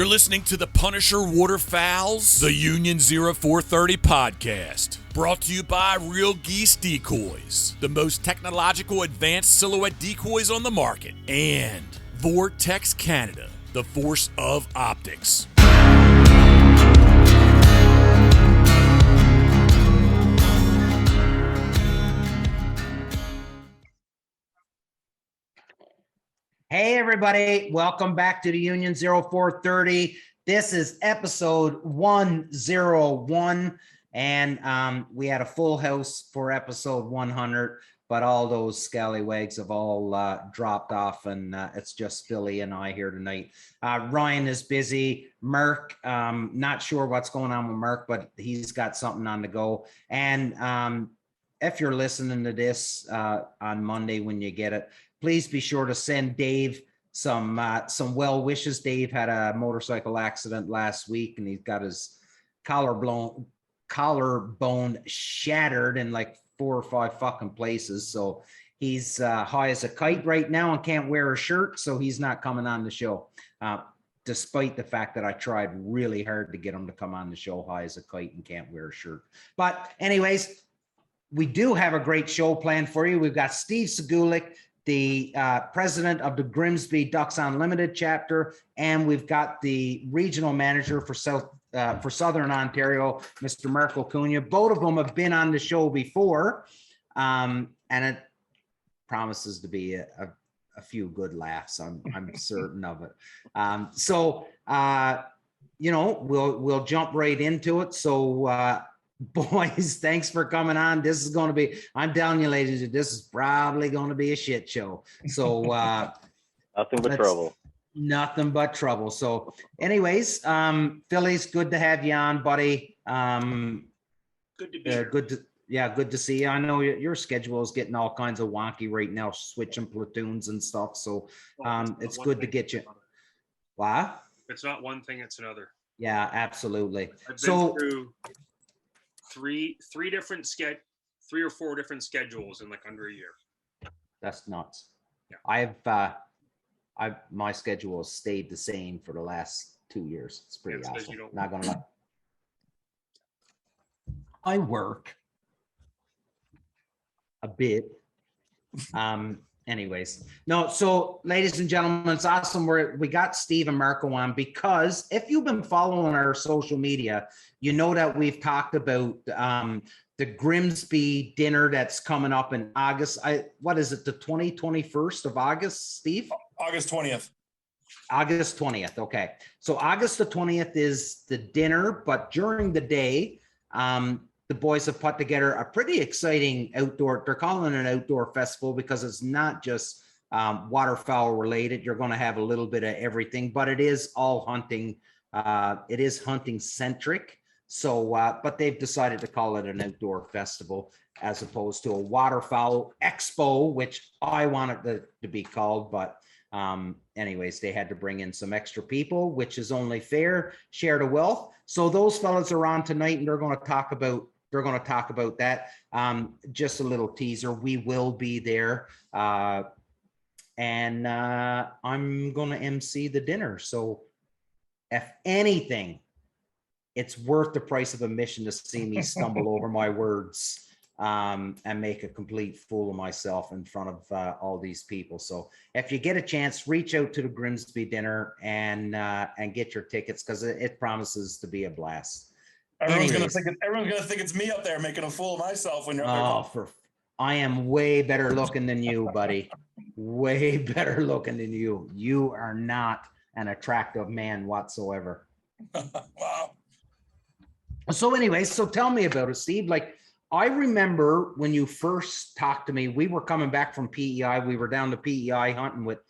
listening to the Punisher Waterfowls, the Union 0430 podcast. Brought to you by Real Geese Decoys, the most technological advanced silhouette decoys on the market. And Vortex Canada, the force of optics. Hey everybody, welcome back to the Union 0430. This is episode 101, and we had a full house for episode 100, but all those scallywags have all dropped off, and it's just Philly and I here tonight. Ryan is busy. Merck, not sure what's going on with Merck, but he's got something on the go. And if you're listening to this on Monday when you get it, please be sure to send Dave some well wishes. Dave had a motorcycle accident last week, and he's got his collarbone shattered in like 4 or 5 fucking places. So he's high as a kite right now and can't wear a shirt, so he's not coming on the show. Despite the fact that I tried really hard to get him to come on the show high as a kite and can't wear a shirt. But anyways, we do have a great show planned for you. We've got Steve Segulik, the president of the Grimsby Ducks Unlimited chapter, and we've got the regional manager for Southern Ontario, Mr. Mark Acuna. Both of them have been on the show before, and it promises to be a few good laughs. I'm certain of it. We'll jump right into it. So, boys, thanks for coming on. This is going to be, I'm telling you, ladies, this is probably going to be a shit show. So nothing but trouble. Nothing but trouble. So anyways, Philly's good to have you on, buddy. Good to be here. Good to see you. I know your schedule is getting all kinds of wonky right now, switching platoons and stuff. So it's good to get you. Wow. It's not one thing, it's another. Yeah, absolutely. I've been through three or four different schedules in like under a year. That's nuts. Yeah. My schedule has stayed the same for the last 2 years. It's pretty awesome. Not gonna lie. I work a bit. Anyways, no. So, ladies and gentlemen, it's awesome. We got Steve and Marco on because if you've been following our social media, you know that we've talked about the Grimsby dinner that's coming up in August. What is it? The 21st of August, Steve? August 20th. August 20th. Okay. So August the 20th is the dinner, but during the day, the boys have put together a pretty exciting outdoor, they're calling it an outdoor festival because it's not just waterfowl related. You're going to have a little bit of everything, but it is all hunting. It is hunting centric. So, but they've decided to call it an outdoor festival as opposed to a waterfowl expo, which I wanted to be called. But anyways, they had to bring in some extra people, which is only fair. Share the wealth. So those fellas are on tonight, and they're going to talk about that. Just a little teaser. We will be there. And I'm going to MC the dinner. So if anything, it's worth the price of admission to see me stumble over my words and make a complete fool of myself in front of all these people. So if you get a chance, reach out to the Grimsby dinner and get your tickets because it promises to be a blast. Everyone's gonna think it's me up there making a fool of myself when you're up there. I am way better looking than you, buddy. Way better looking than you. You are not an attractive man whatsoever. Wow. So anyways, so tell me about it, Steve. Like, I remember when you first talked to me, we were coming back from PEI. We were down to PEI hunting with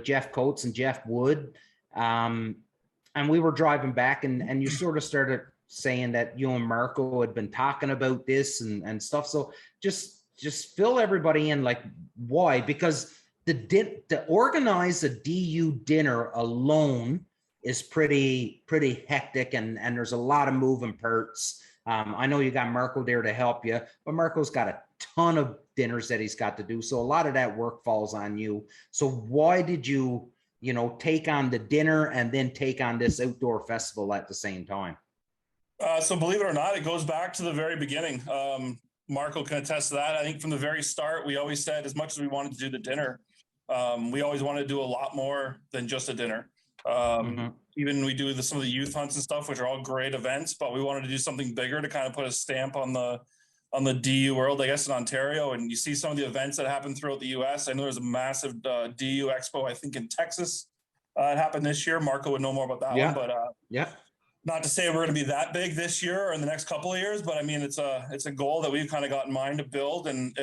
Jeff Coates and Jeff Wood. And we were driving back and you sort of started saying that you and Marco had been talking about this and stuff. So just fill everybody in, like, why? Because to organize a DU dinner alone is pretty hectic and there's a lot of moving parts. I know you got Marco there to help you, but Marco's got a ton of dinners that he's got to do. So a lot of that work falls on you. So why did you take on the dinner and then take on this outdoor festival at the same time? So believe it or not, it goes back to the very beginning. Marco can attest to that. I think from the very start, we always said as much as we wanted to do the dinner, we always wanted to do a lot more than just a dinner. Even we do some of the youth hunts and stuff, which are all great events, but we wanted to do something bigger to kind of put a stamp on the DU world, I guess, in Ontario. And you see some of the events that happen throughout the US. I know there's a massive DU Expo, I think in Texas. It happened this year. Marco would know more about that one, but not to say we're going to be that big this year or in the next couple of years, but I mean, it's a goal that we've kind of got in mind to build. And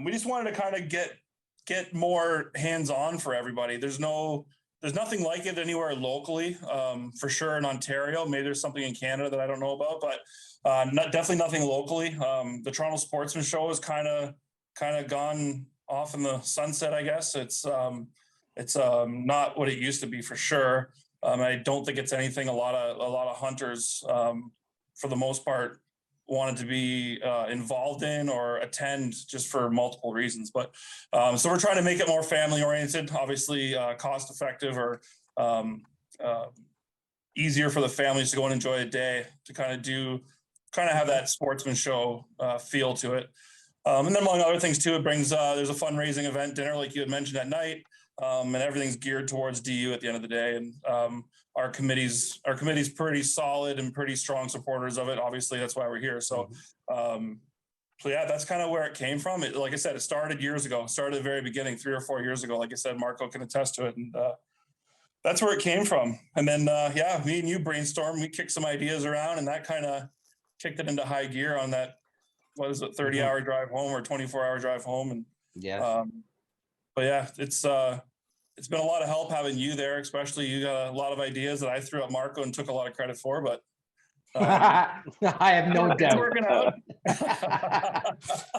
we just wanted to kind of get more hands-on for everybody. There's nothing like it anywhere locally, for sure in Ontario. Maybe there's something in Canada that I don't know about, but definitely nothing locally. The Toronto Sportsman Show has kind of gone off in the sunset, I guess. It's not what it used to be for sure. I don't think it's anything a lot of hunters, for the most part, wanted to be involved in or attend, just for multiple reasons. But so we're trying to make it more family oriented, obviously cost effective, or easier for the families to go and enjoy a day, to kind of have that sportsman show feel to it. And then among other things too, it brings there's a fundraising event dinner, like you had mentioned, at night. And everything's geared towards DU at the end of the day. And our committee's pretty solid and pretty strong supporters of it. Obviously, that's why we're here. So, yeah, that's kind of where it came from. Like I said, it started years ago. It started at the very beginning, 3 or 4 years ago. Like I said, Marco can attest to it. And that's where it came from. And then, me and you brainstormed. We kicked some ideas around, and that kind of kicked it into high gear on that, 30-hour drive home or 24-hour drive home. And but yeah, it's been a lot of help having you there, especially you got a lot of ideas that I threw at Marco and took a lot of credit for, but I have no doubt. It's working out.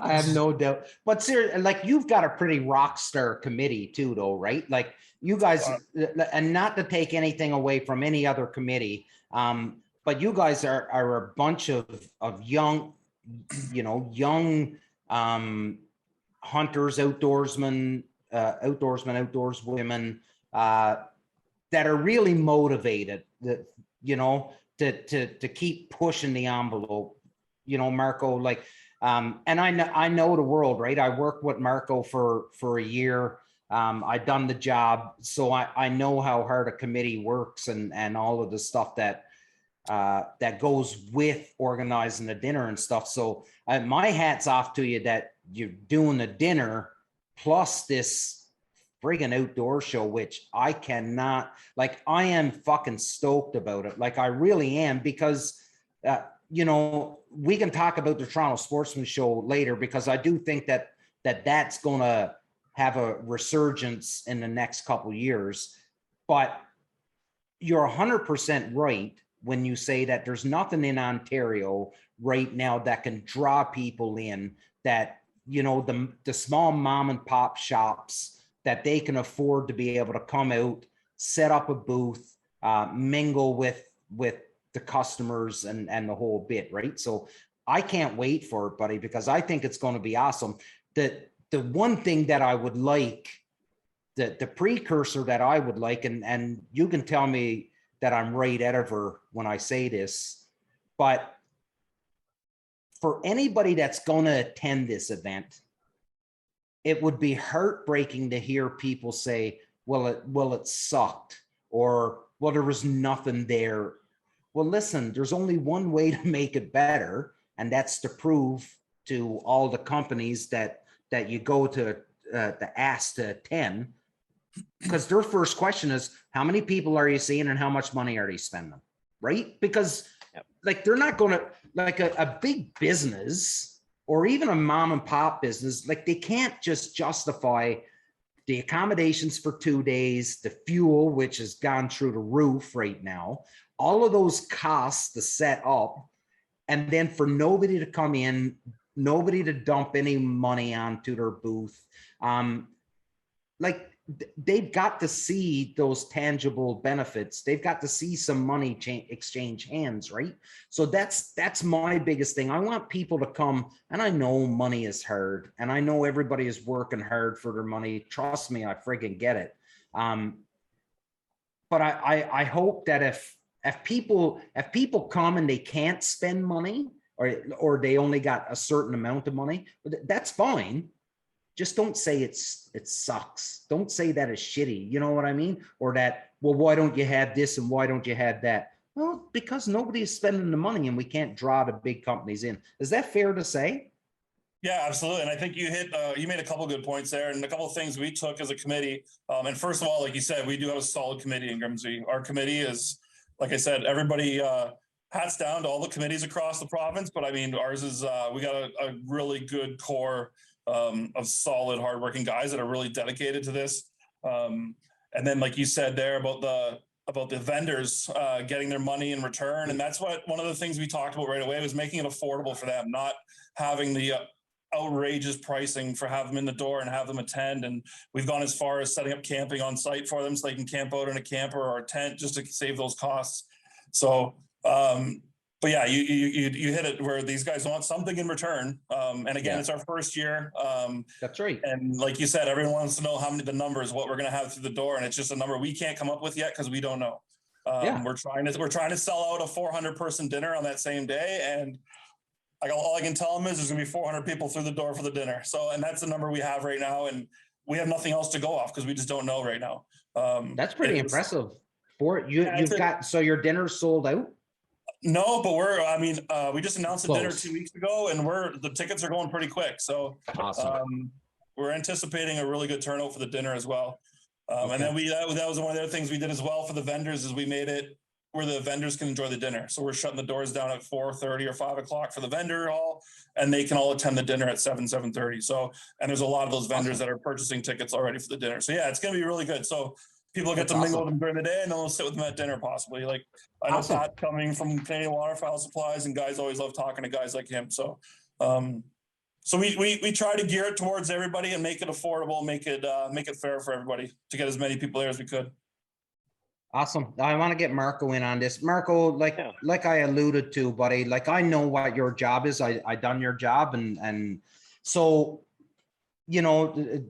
I have no doubt. But seriously, like, you've got a pretty rock star committee too, though, right? Like, you guys, and not to take anything away from any other committee, but you guys are a bunch of young, hunters, outdoorsmen, outdoorswomen, that are really motivated, to keep pushing the envelope, Marco, like, and I know the world, right? I worked with Marco for a year. I've done the job, so I know how hard a committee works, and all of the stuff that goes with organizing the dinner and stuff. So my hat's off to you that you're doing the dinner plus this friggin' outdoor show, which I cannot, like, I am fucking stoked about it. Like, I really am, because, we can talk about the Toronto Sportsman Show later, because I do think that's going to have a resurgence in the next couple years. But you're 100% right when you say that there's nothing in Ontario right now that can draw people in, that, the small mom and pop shops, that they can afford to be able to come out, set up a booth, mingle with the customers and the whole bit, right? So I can't wait for it, buddy, because I think it's going to be awesome. The one thing that I would like, the precursor that I would like, and you can tell me that I'm right, Ediver, when I say this, but for anybody that's going to attend this event, it would be heartbreaking to hear people say, well, it sucked, or, well, there was nothing there. Well, listen, there's only one way to make it better, and that's to prove to all the companies that you go to ask to attend, because their first question is, how many people are you seeing and how much money are they spending, right? Because like, they're not going to, like, a big business or even a mom and pop business, like, they can't just justify the accommodations for 2 days, the fuel, which has gone through the roof right now, all of those costs to set up, and then for nobody to come in, nobody to dump any money onto their booth. Like, they've got to see those tangible benefits. They've got to see some money exchange hands, right? So that's my biggest thing. I want people to come, and I know money is hard, and I know everybody is working hard for their money. Trust me, I friggin' get it. But I hope that if people come and they can't spend money, or they only got a certain amount of money, that's fine. Just don't say it sucks. Don't say that it's shitty. You know what I mean? Or that, well, why don't you have this and why don't you have that? Well, because nobody is spending the money and we can't draw the big companies in. Is that fair to say? Yeah, absolutely. And I think you made a couple good points there, and a couple of things we took as a committee. And first of all, like you said, we do have a solid committee in Grimsby. Our committee is, like I said, everybody hats down to all the committees across the province. But I mean, ours is, we got a really good core of solid, hardworking guys that are really dedicated to this. And then, like you said there about the vendors getting their money in return. And that's one of the things we talked about right away was making it affordable for them, not having the outrageous pricing for have them in the door and have them attend. And we've gone as far as setting up camping on site for them so they can camp out in a camper or a tent just to save those costs. So, but yeah, you hit it where these guys want something in return. And again, It's our first year. That's right. And like you said, everyone wants to know the numbers, what we're going to have through the door. And it's just a number we can't come up with yet because we don't know. We're trying to sell out a 400 person dinner on that same day. And all I can tell them is there's gonna be 400 people through the door for the dinner. So, and that's the number we have right now. And we have nothing else to go off because we just don't know right now. That's pretty impressive. So your dinner's sold out? No, but we just announced the dinner 2 weeks ago and the tickets are going pretty quick. So awesome. We're anticipating a really good turnout for the dinner as well. And then that was one of the other things we did as well for the vendors is we made it where the vendors can enjoy the dinner. So we're shutting the doors down at 4:30 or 5 o'clock for the vendor hall, and they can all attend the dinner at 7:30. So, and there's a lot of those vendors that are purchasing tickets already for the dinner. So yeah, it's going to be really good. So people get to mingle with them during the day and then they'll sit with them at dinner possibly. Like I know Pat coming from Canadian Waterfowl Supplies, and guys always love talking to guys like him. So, so we try to gear it towards everybody and make it affordable, make it fair for everybody to get as many people there as we could. Awesome. I want to get Marco in on this. Marco, like I alluded to, buddy, like I know what your job is. I done your job. And so, you know,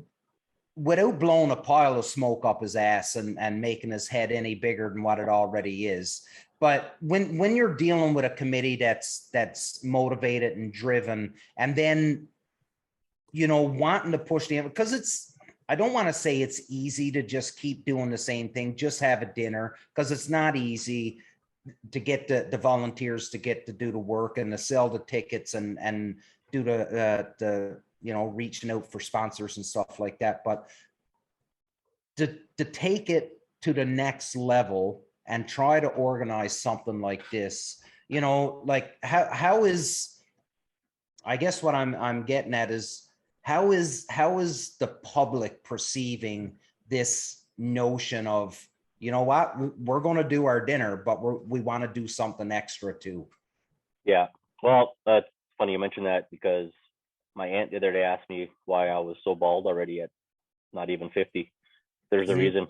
without blowing a pile of smoke up his ass and making his head any bigger than what it already is. But when you're dealing with a committee that's motivated and driven, and then, you know, wanting to push because I don't want to say it's easy to just keep doing the same thing, just have a dinner, because it's not easy to get the volunteers to get to do the work and to sell the tickets and do the you know, reaching out for sponsors and stuff like that. But to take it to the next level and try to organize something like this, you know, like how is, I guess what I'm getting at is, how is the public perceiving this notion of, you know what, we're going to do our dinner, but we want to do something extra too? Yeah, well, that's funny you mentioned that, because my aunt the other day asked me why I was so bald already at not even 50. There's a reason.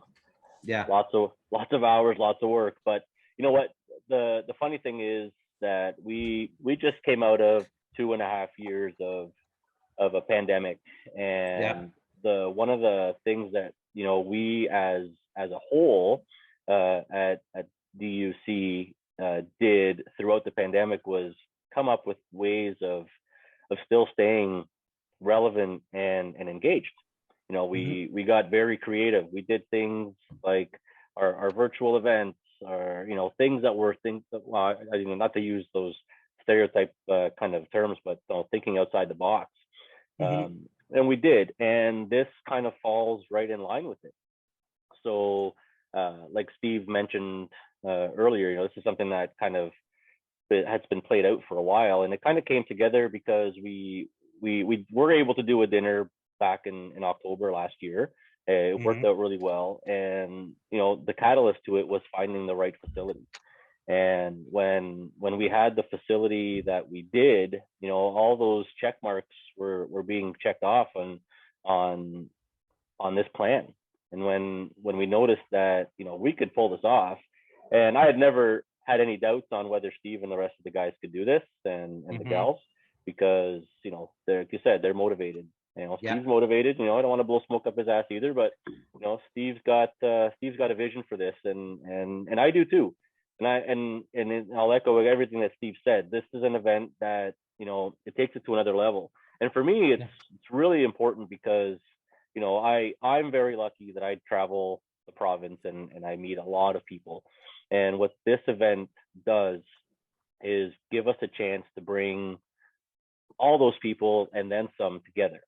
Yeah, lots of hours, lots of work. But you know what? The funny thing is that we just came out of 2.5 years of a pandemic, and one of the things that, you know, we as a whole at DUC did throughout the pandemic was come up with ways of still staying relevant and engaged. You know, we got very creative. We did things like our virtual events, or, you know, things that were well, I mean, not to use those stereotype kind of terms, but thinking outside the box. And we did, and this kind of falls right in line with it. So like Steve mentioned earlier, you know, this is something that kind of has been played out for a while, and it kind of came together because we were able to do a dinner back in October last year. It worked out really well, and, you know, the catalyst to it was finding the right facility. And when we had the facility that we did, you know, all those check marks were being checked off on this plan. And when we noticed that, you know, we could pull this off, and I had never had any doubts on whether Steve and the rest of the guys could do this, and the gals, because, you know, like you said, they're motivated. Steve's motivated. I don't want to blow smoke up his ass either, but Steve's got a vision for this, and I do too. And I'll echo everything that Steve said. This is an event that it takes it to another level. And for me, it's really important because I'm very lucky that I travel the province and I meet a lot of people. And what this event does is give us a chance to bring all those people and then some together.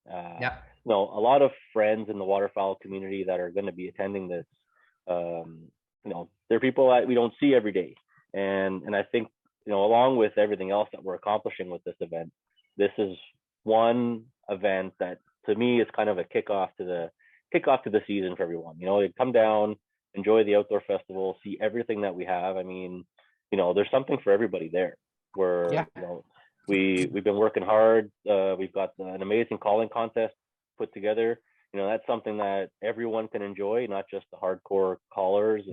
A lot of friends in the waterfowl community that are going to be attending this, they're people that we don't see every day. And I think, along with everything else that we're accomplishing with this event, this is one event that to me is kind of a kickoff to the season for everyone. They come down, enjoy the outdoor festival, see everything that we have. I mean, there's something for everybody there. We've been working hard. We've got an amazing calling contest put together. That's something that everyone can enjoy, not just the hardcore callers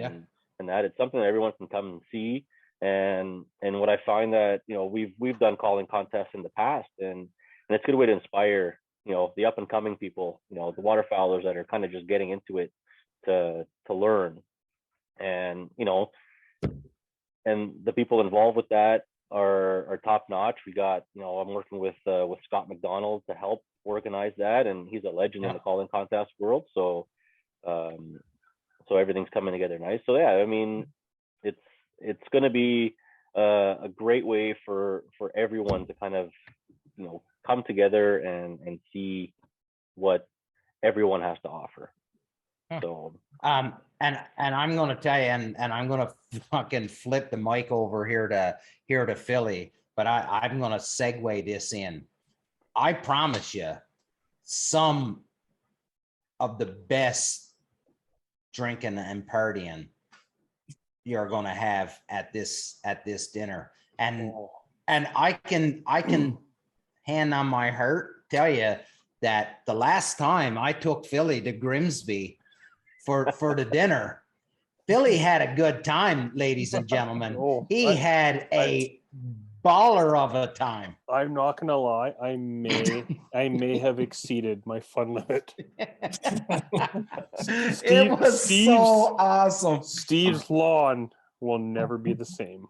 and that. It's something that everyone can come and see. And what I find that we've done calling contests in the past, and it's a good way to inspire the up and coming people, the waterfowlers that are kind of just getting into it to learn. And and the people involved with that are top notch. We got I'm working with Scott McDonald to help organize that, and he's a legend in the calling contest world. So everything's coming together nice. So I mean, it's going to be a great way for everyone to kind of come together and see what everyone has to offer. So and I'm going to tell you, and I'm going to fucking flip the mic over here to Philly, but I'm going to segue this in. I promise you, some of the best drinking and partying you're going to have at this dinner, and I can hand on my heart tell you that the last time I took Philly to Grimsby for the dinner, Philly had a good time, ladies and gentlemen. He had a baller of a time. I'm not gonna lie, I may have exceeded my fun limit. It was so awesome. Steve's lawn will never be the same.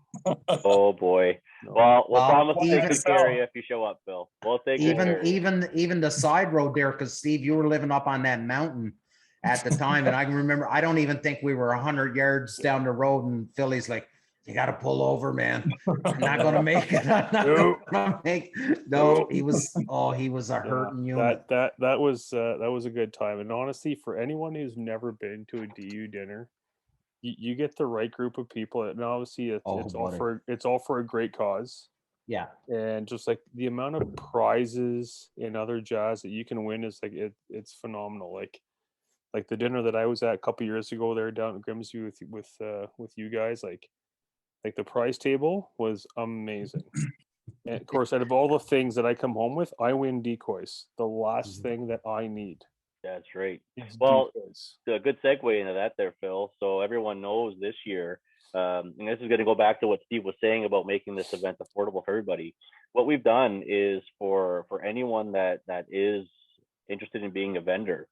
Oh boy. No. Well, we'll promise to take good care of you if you show up, Phil. We'll take good care of you. Even the side road there, because Steve, you were living up on that mountain at the time, and I can remember, I don't even think we were 100 yards down the road, and Philly's like, "You got to pull over, man. I'm not going to make it. I'm not gonna make." No, he was a hurting unit. That was a good time. And honestly, for anyone who's never been to a DU dinner, you get the right group of people, and obviously it's all for a great cause. Yeah. And just like the amount of prizes and other jazz that you can win is like it's phenomenal. Like the dinner that I was at a couple years ago there down at Grimsby with you guys, like the prize table was amazing. And of course, out of all the things that I come home with, I win decoys. The last thing that I need. That's right. It's Well, decoys. a good segue into that there, Phil. So everyone knows this year, and this is going to go back to what Steve was saying about making this event affordable for everybody. What we've done is for anyone that is interested in being a vendor,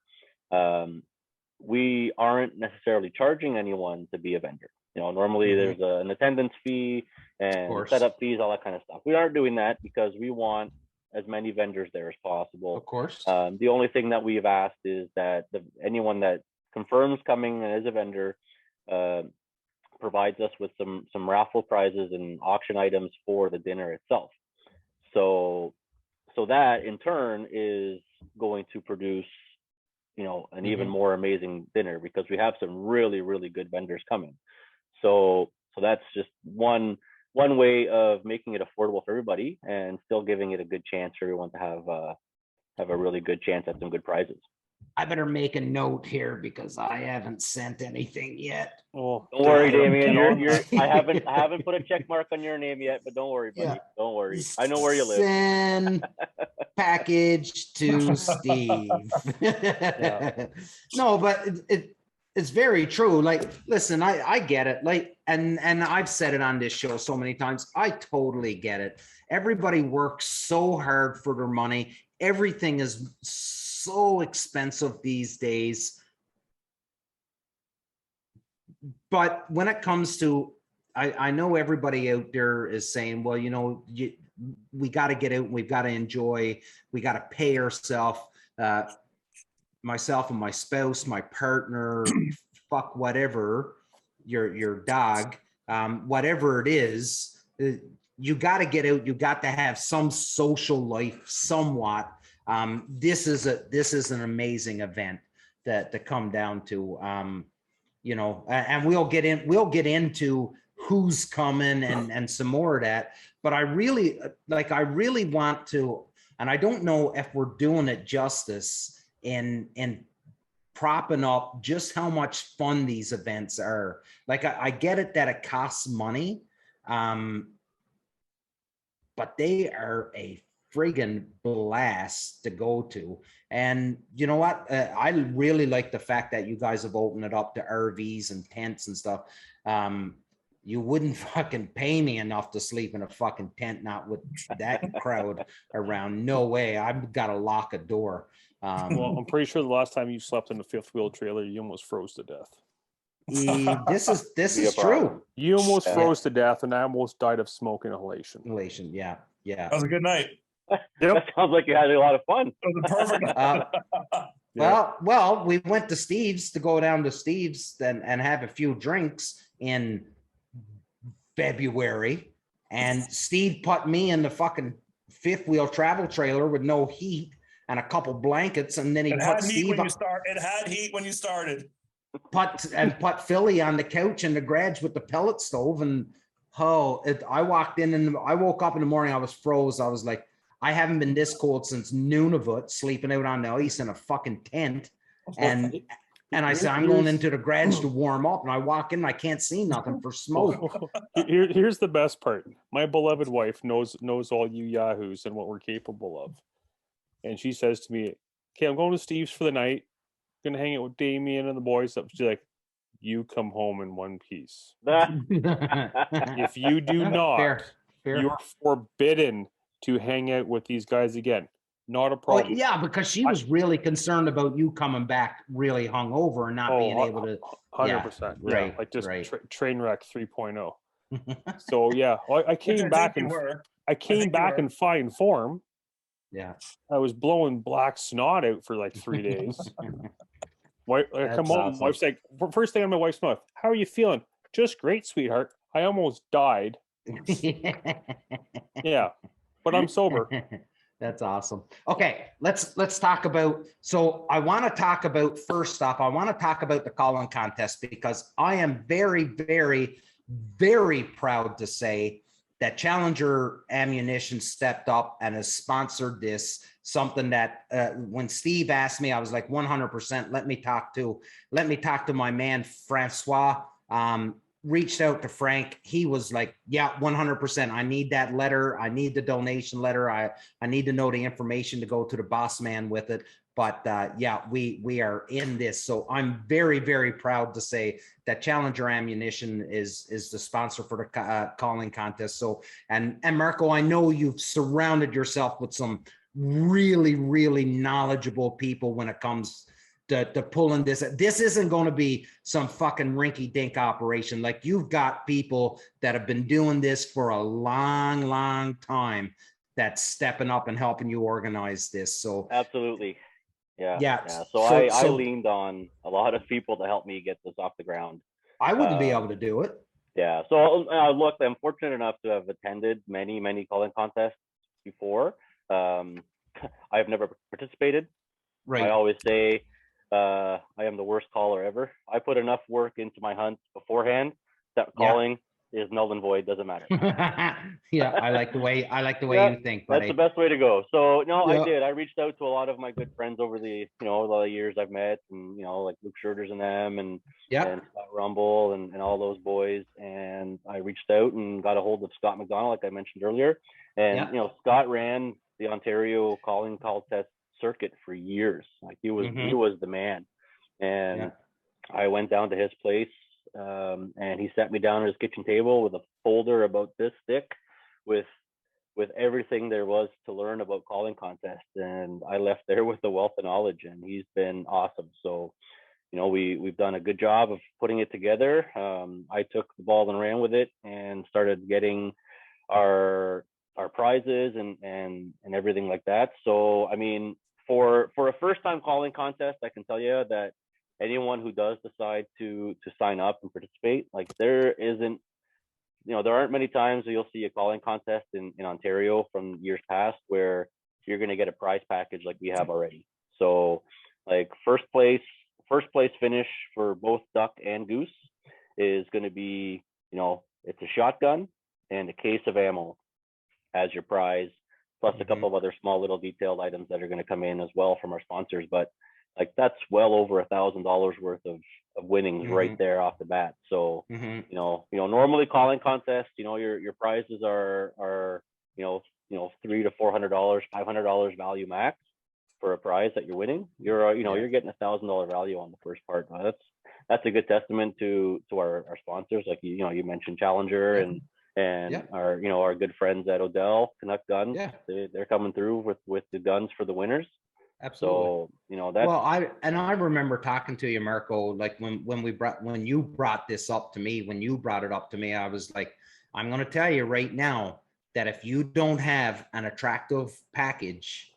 we aren't necessarily charging anyone to be a vendor. Normally there's an attendance fee and setup fees, all that kind of stuff. We aren't doing that because we want as many vendors there as possible. Of course. The only thing that we've asked is that anyone that confirms coming as a vendor provides us with some raffle prizes and auction items for the dinner itself. So that in turn is going to produce an even more amazing dinner, because we have some really, really good vendors coming. So that's just one way of making it affordable for everybody and still giving it a good chance for everyone to have a really good chance at some good prizes. I better make a note here because I haven't sent anything yet. Oh, don't worry, Damien. I haven't put a check mark on your name yet, but don't worry, buddy. Yeah. Don't worry. I know where you live. Send package to Steve. No, but it's very true. Like, listen, I get it. Like, and I've said it on this show so many times. I totally get it. Everybody works so hard for their money. everything is so expensive these days. But when it comes to, I know everybody out there is saying, well, you know, we got to get out and we've got to enjoy, we got to pay ourselves, myself and my spouse, my partner, fuck whatever, your dog, whatever it is, you got to get out. You got to have some social life somewhat. This is an amazing event to come down to, you know, and we'll get into who's coming and some more of that. But I really want to, and I don't know if we're doing it justice in propping up just how much fun these events are. Like I get it that it costs money, but they are a friggin' blast to go to. And you know what? I really like the fact that you guys have opened it up to RVs and tents and stuff. You wouldn't fucking pay me enough to sleep in a fucking tent, not with that crowd around. No way. I've got to lock a door. Well, I'm pretty sure the last time you slept in a fifth wheel trailer, you almost froze to death. This is true. You almost froze to death, and I almost died of smoke inhalation. Yeah. That was a good night. That sounds like you had a lot of fun. That was a perfect. Well, we went to Steve's to go down to Steve's and have a few drinks in February, and Steve put me in the fucking fifth wheel travel trailer with no heat and a couple blankets, and then he put Steve. It had heat when you started. Put Philly on the couch in the garage with the pellet stove, and I walked in and I woke up in the morning. I was froze. I was like, I haven't been this cold since Nunavut, sleeping out on the ice in a fucking tent, and I said, I'm going into the garage to warm up, and I walk in and I can't see nothing for smoke. Here's the best part. My beloved wife knows all you yahoos and what we're capable of. And she says to me, okay, I'm going to Steve's for the night. I'm going to hang out with Damien and the boys. She's like, you come home in one piece. If you do not, Fair. You're forbidden to hang out with these guys again. Not a problem. Oh, yeah, because she was really concerned about you coming back really hungover and not being able to. 100%. Yeah, right. Like just right. train wreck 3.0. So yeah, I came back in fine form. Yeah. I was blowing black snot out for like 3 days. I come home, awesome. Wife's like, first thing on my wife's mouth, how are you feeling? Just great, sweetheart. I almost died. Yeah, but I'm sober. That's awesome. Okay, let's talk about, so I want to talk about, first off, I want to talk about the calling contest, because I am very, very, very proud to say that Challenger Ammunition stepped up and has sponsored this, something that when Steve asked me, I was like, 100%, let me talk to my man, Francois. Reached out to Frank. He was like, yeah, 100%. I need that letter. I need the donation letter. I need to know the information to go to the boss man with it. But yeah, we are in this. So I'm very, very proud to say that Challenger Ammunition is the sponsor for the calling contest. So, and Marco, I know you've surrounded yourself with some really, really knowledgeable people when it comes to pulling this. This isn't going to be some fucking rinky dink operation. Like, you've got people that have been doing this for a long, long time that's stepping up and helping you organize this. So absolutely. Yeah. Yeah. So I leaned on a lot of people to help me get this off the ground. I wouldn't be able to do it. Yeah. So look, I'm fortunate enough to have attended many calling contests before. I've never participated. Right. I always say, I am the worst caller ever. I put enough work into my hunts beforehand that calling is null and void, doesn't matter. Yeah, I like the way you think, buddy. That's the best way to go. So I did. I reached out to a lot of my good friends over the a lot of years I've met, and like Luke Schurters and them, and Scott Rumble and all those boys. And I reached out and got a hold of Scott McDonald, like I mentioned earlier. And Scott ran the Ontario calling contest circuit for years. Like, he was the man. And I went down to his place, and he sat me down at his kitchen table with a folder about this thick with with everything there was to learn about calling contests, and I left there with a wealth of knowledge, and he's been awesome. So, we've done a good job of putting it together. I took the ball and ran with it and started getting our prizes and everything like that. So, I mean, for a first time calling contest, I can tell you that anyone who does decide to sign up and participate, like there aren't many times that you'll see a calling contest in Ontario from years past where you're going to get a prize package like we have already. So like first place finish for both duck and goose is going to be, it's a shotgun and a case of ammo as your prize, plus a couple of other small little detailed items that are going to come in as well from our sponsors. But like that's well over $1,000 worth of winnings right there off the bat. So normally calling contests, your prizes are $300 to $400, $500 value max for a prize that you're winning. You're getting $1,000 value on the first part. That's a good testament to our sponsors, like you mentioned Challenger and our good friends at Odell Canuck Guns. They're coming through with the guns for the winners. Absolutely. So that's I remember talking to you, Marco, like when you brought it up to me, I was like, I'm going to tell you right now that if you don't have an attractive package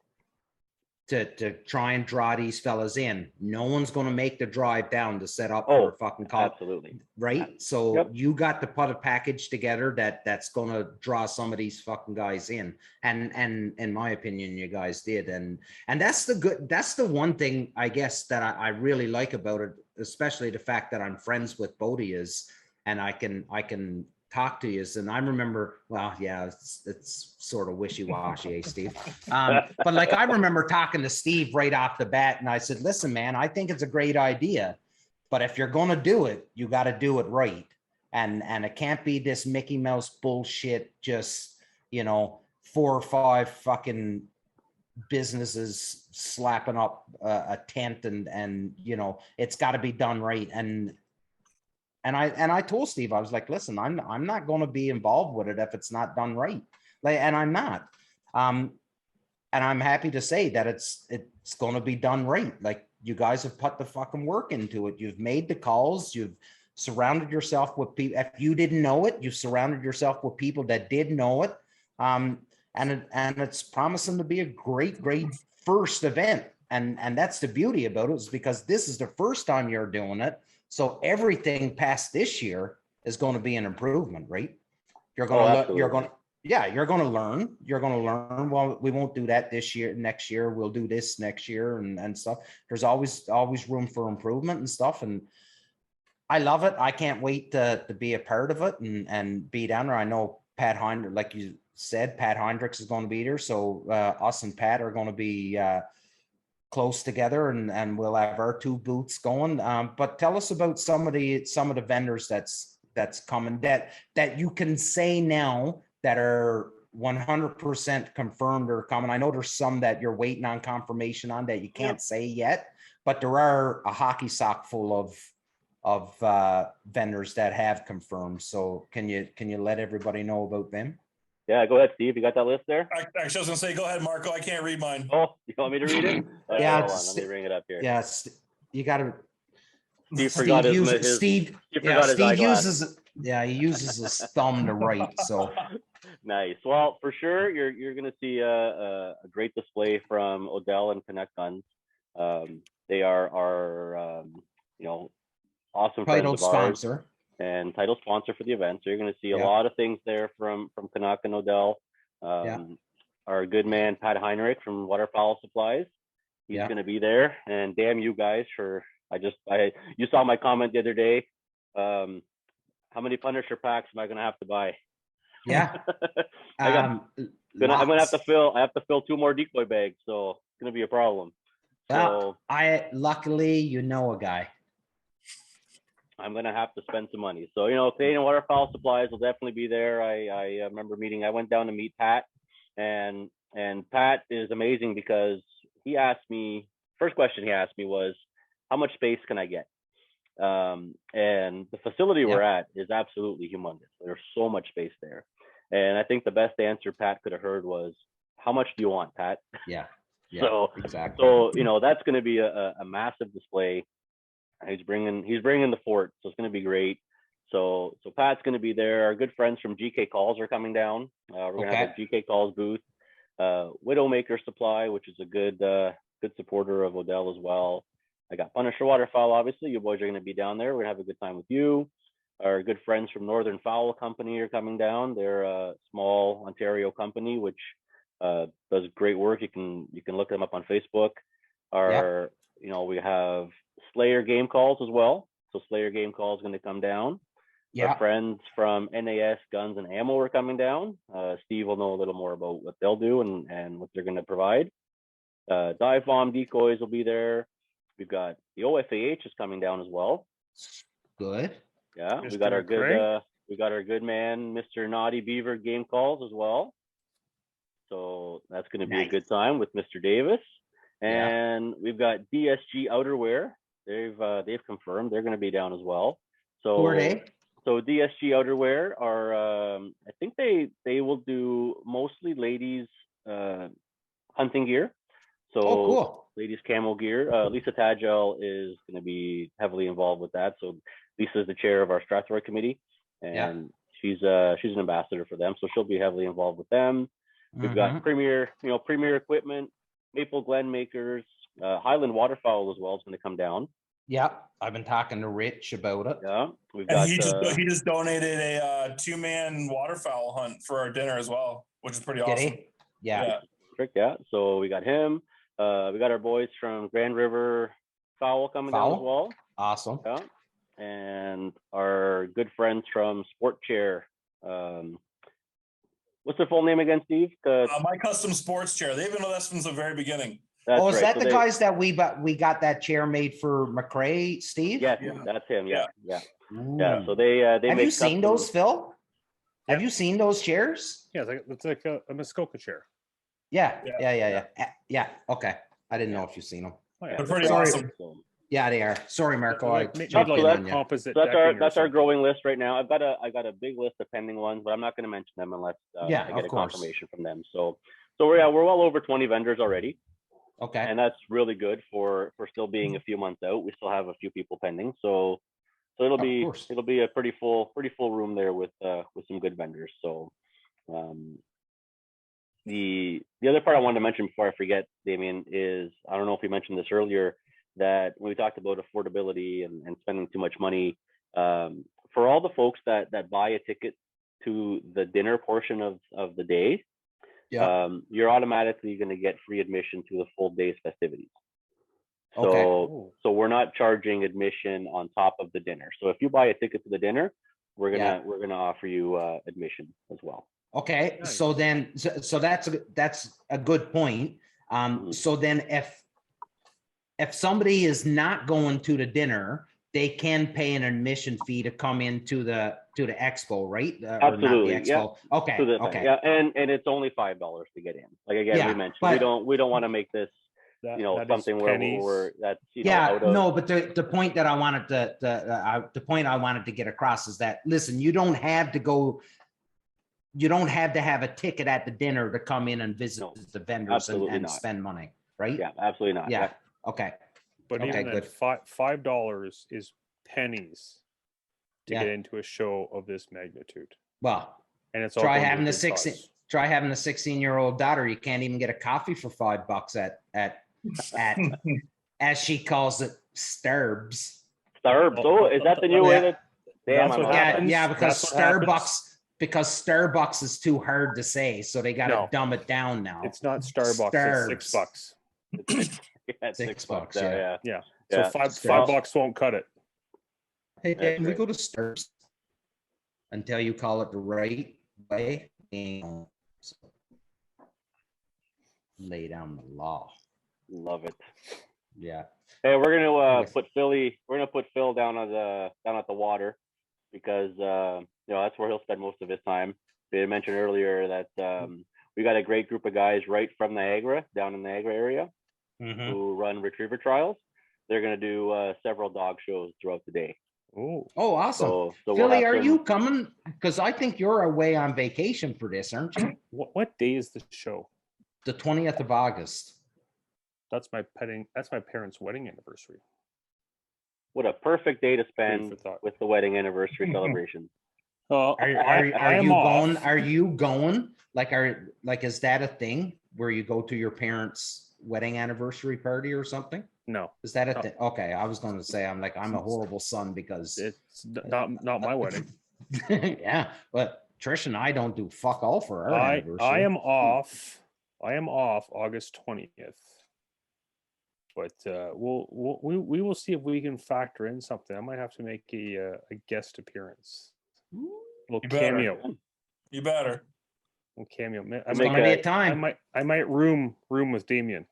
to try and draw these fellas in, no one's going to make the drive down to set up for a fucking call. Absolutely. Right. So you got to put a package together that's going to draw some of these fucking guys in. And in my opinion, you guys did. And that's the one thing I guess that I really like about it, especially the fact that I'm friends with both of yous and I can talk to you. And I remember, it's sort of wishy-washy, Steve. But like I remember talking to Steve right off the bat, and I said, listen, man, I think it's a great idea, but if you're going to do it, you got to do it right. And it can't be this Mickey Mouse bullshit, just, 4 or 5 fucking businesses slapping up a tent and it's got to be done right. And I told Steve, I was like, listen, I'm not going to be involved with it if it's not done right. And I'm not. And I'm happy to say that it's going to be done right. Like you guys have put the fucking work into it. You've made the calls. You've surrounded yourself with people. If you didn't know it, you've surrounded yourself with people that did know it. And it's promising to be a great first event. And that's the beauty about it, is because this is the first time you're doing it. So everything past this year is going to be an improvement, right? You're going to learn. Well, we won't do that this year. Next year, we'll do this next year and stuff. There's always room for improvement and stuff. And I love it. I can't wait to be a part of it and be down there. I know Pat Heinrich, like you said, Pat Heinrichs is going to be there. So us and Pat are going to be close together and we'll have our 2 booths going. But tell us about some of the vendors that's coming that you can say now that are 100% confirmed or coming. I know there's some that you're waiting on confirmation on that you can't say yet, but there are a hockey sock full of vendors that have confirmed. So can you let everybody know about them? Yeah, go ahead, Steve. You got that list there? Actually, I was going to say, go ahead, Marco. I can't read mine. Oh, you want me to read it? Yeah. Hold on. Let me bring it up here. Yeah, you got to. Steve forgot his eyeglass. He uses his thumb to write. So nice. Well, for sure, you're going to see a great display from Odell and Canuck Guns. They are our awesome title friends of ours. sponsor. And title sponsor for the event. So you're going to see a lot of things there from Canuck and Odell. Our good man, Pat Heinrich from Waterfowl Supplies. He's going to be there. And damn you guys you saw my comment the other day. How many Punisher packs am I going to have to buy? Yeah. I'm going to have to fill 2 more decoy bags. So it's going to be a problem. Well, luckily, a guy. I'm going to have to spend some money. So, Canadian Waterfowl Supplies will definitely be there. I remember I went down to meet Pat, and Pat is amazing because first question he asked me was, how much space can I get? And the facility we're at is absolutely humongous. There's so much space there. And I think the best answer Pat could have heard was, "How much do you want, Pat?" Yeah. Yeah. So Exactly. so that's going to be a massive display. He's bringing the fort, so it's going to be great. So Pat's going to be there. Our good friends from GK Calls are coming down. We're going to have a GK Calls booth. Widowmaker Supply, which is a good supporter of Odell as well. I got Punisher Waterfowl, obviously. You boys are going to be down there. We're going to have a good time with you. Our good friends from Northern Fowl Company are coming down. They're a small Ontario company which does great work. You can look them up on Facebook. We have Slayer Game Calls as well. So Slayer Game Calls is going to come down. Yeah. Our friends from NAS Guns and Ammo are coming down. Steve will know a little more about what they'll do and what they're going to provide. Dive bomb decoys will be there. We've got the OFAH is coming down as well. Good. Yeah, Mr. we got our McRae? good man, Mr. Naughty Beaver Game Calls as well. So that's going to be a good time with Mr. Davis. And we've got DSG Outerwear. They've confirmed they're going to be down as well. So Who are they? So DSG Outerwear are I think they will do mostly ladies hunting gear. So cool. Ladies camo gear. Lisa Tagel is going to be heavily involved with that. So Lisa is the chair of our Strathroy committee, and she's an ambassador for them. So she'll be heavily involved with them. We've got Premier Equipment, Maple Glen Makers, Highland Waterfowl as well is going to come down. Yeah, I've been talking to Rich about it. Yeah, we've got. He just donated a 2-man waterfowl hunt for our dinner as well, which is pretty awesome. Yeah. Yeah. So we got him. We got our boys from Grand River Fowl coming down as well. Awesome. Yeah. And our good friends from Sport Chair. What's their full name again, Steve? My Custom Sports Chair. They've been with us since the very beginning. That's is right. that So the guys that we got that chair made for McRae, Steve? Yes, that's him. Yeah. Ooh. So they Have you seen those, Phil? Yeah. Have you seen those chairs? Yeah, it's like a Muskoka chair. Yeah. Okay. I didn't know if you've seen them. Oh, yeah. They're pretty Sorry. awesome. Yeah, they are. Sorry, Marco. I Made jumped like in on you. composite So decking or that's our something. growing list right now. I got a big list of pending ones, but I'm not going to mention them unless I get of a course. confirmation from them. So we're well over 20 vendors already, Okay. and that's really good for still being a few months out. We still have a few people pending, so it'll be a pretty full room there with some good vendors. So the other part I wanted to mention before I forget, Damien, is I don't know if you mentioned this earlier, that when we talked about affordability and spending too much money, for all the folks that buy a ticket to the dinner portion of the day, you're automatically going to get free admission to the full day's festivities. So we're not charging admission on top of the dinner. So if you buy a ticket to the dinner, we're gonna offer you admission as well. Okay. Nice. So then, so that's a good point. So then if somebody is not going to the dinner, they can pay an admission fee to come into the expo, right? Absolutely. Or not the expo. Yeah. Okay. Okay. Yeah, and it's only $5 to get in. Like again, we mentioned, we don't want to make this something where we're that's out of... No, but the point that I wanted the point I wanted to get across is that, listen, you don't have to have a ticket at the dinner to come in and visit the vendors and spend money, right? Yeah, absolutely not. Yeah. Okay. But even then, $5 is pennies to get into a show of this magnitude. Well, and it's all try going having to a 16-year-old daughter. You can't even get a coffee for $5 at as she calls it, Sturbs. Sturbs. Oh, is that the new way that? Damn, because Starbucks is too hard to say, so they got to dumb it down now. It's not Starbucks. It's $6. It's $6. Yeah. So $5 won't cut it. Hey, can we go to Sturbs until you call it the right way? And lay down the law. Love it. Yeah. Hey, we're gonna put Phil down at the water because that's where he'll spend most of his time. We had mentioned earlier that we got a great group of guys right from Niagara, down in the Niagara area, who run retriever trials. They're gonna do several dog shows throughout the day. Oh, awesome. So we'll Philly, have are some- you coming? Because I think you're away on vacation for this, aren't you? what day is the show? The 20th of August. That's my parents' wedding anniversary. What a perfect day to Food spend for thought. with the wedding anniversary celebration. Are am you off. going? Are you going? Like is that a thing where you go to your parents' wedding anniversary party or something? No, Is that a No. thing? Okay, I was going to say I'm a horrible son because it's not my wedding. yeah, but Trish and I don't do fuck all for our anniversary. I am off. I am off August 20th. But we will see if we can factor in something. I might have to make a guest appearance. Little You better. cameo. You better. Little cameo. It's going to be a time. I might room with Damien.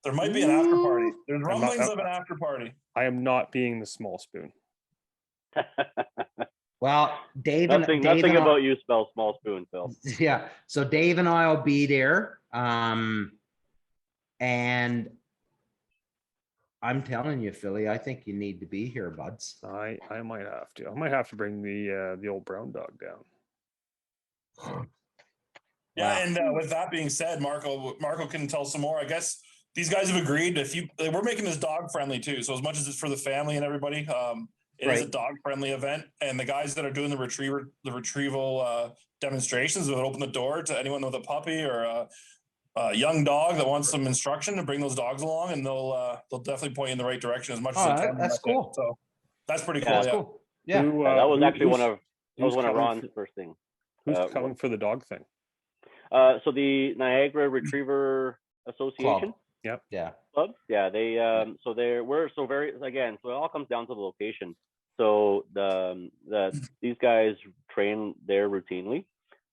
There might be an after party. Ooh. There's rumblings of an after party. I am not being the small spoon. Well, Dave nothing and about you spells small spoon, Phil. Yeah, so Dave and I will be there, and I'm telling you, Philly, I think you need to be here, buds. I might have to. I might have to bring the old brown dog down. Yeah, Wow. and with that being said, Marco can tell some more. I guess these guys have agreed we're making this dog friendly too. So as much as it's for the family and everybody, it is a dog friendly event. And the guys that are doing the retrieval demonstrations will open the door to anyone with a puppy or a young dog that wants some instruction to bring those dogs along, and they'll definitely point you in the right direction as much as they can. That's cool. So that's pretty cool. Yeah. Yeah. Cool. Yeah. That was actually one of coming Ron's first things. Who's coming for the dog thing? So the Niagara Retriever Association Club. Club. Yeah, they so it all comes down to the location. So these guys train there routinely,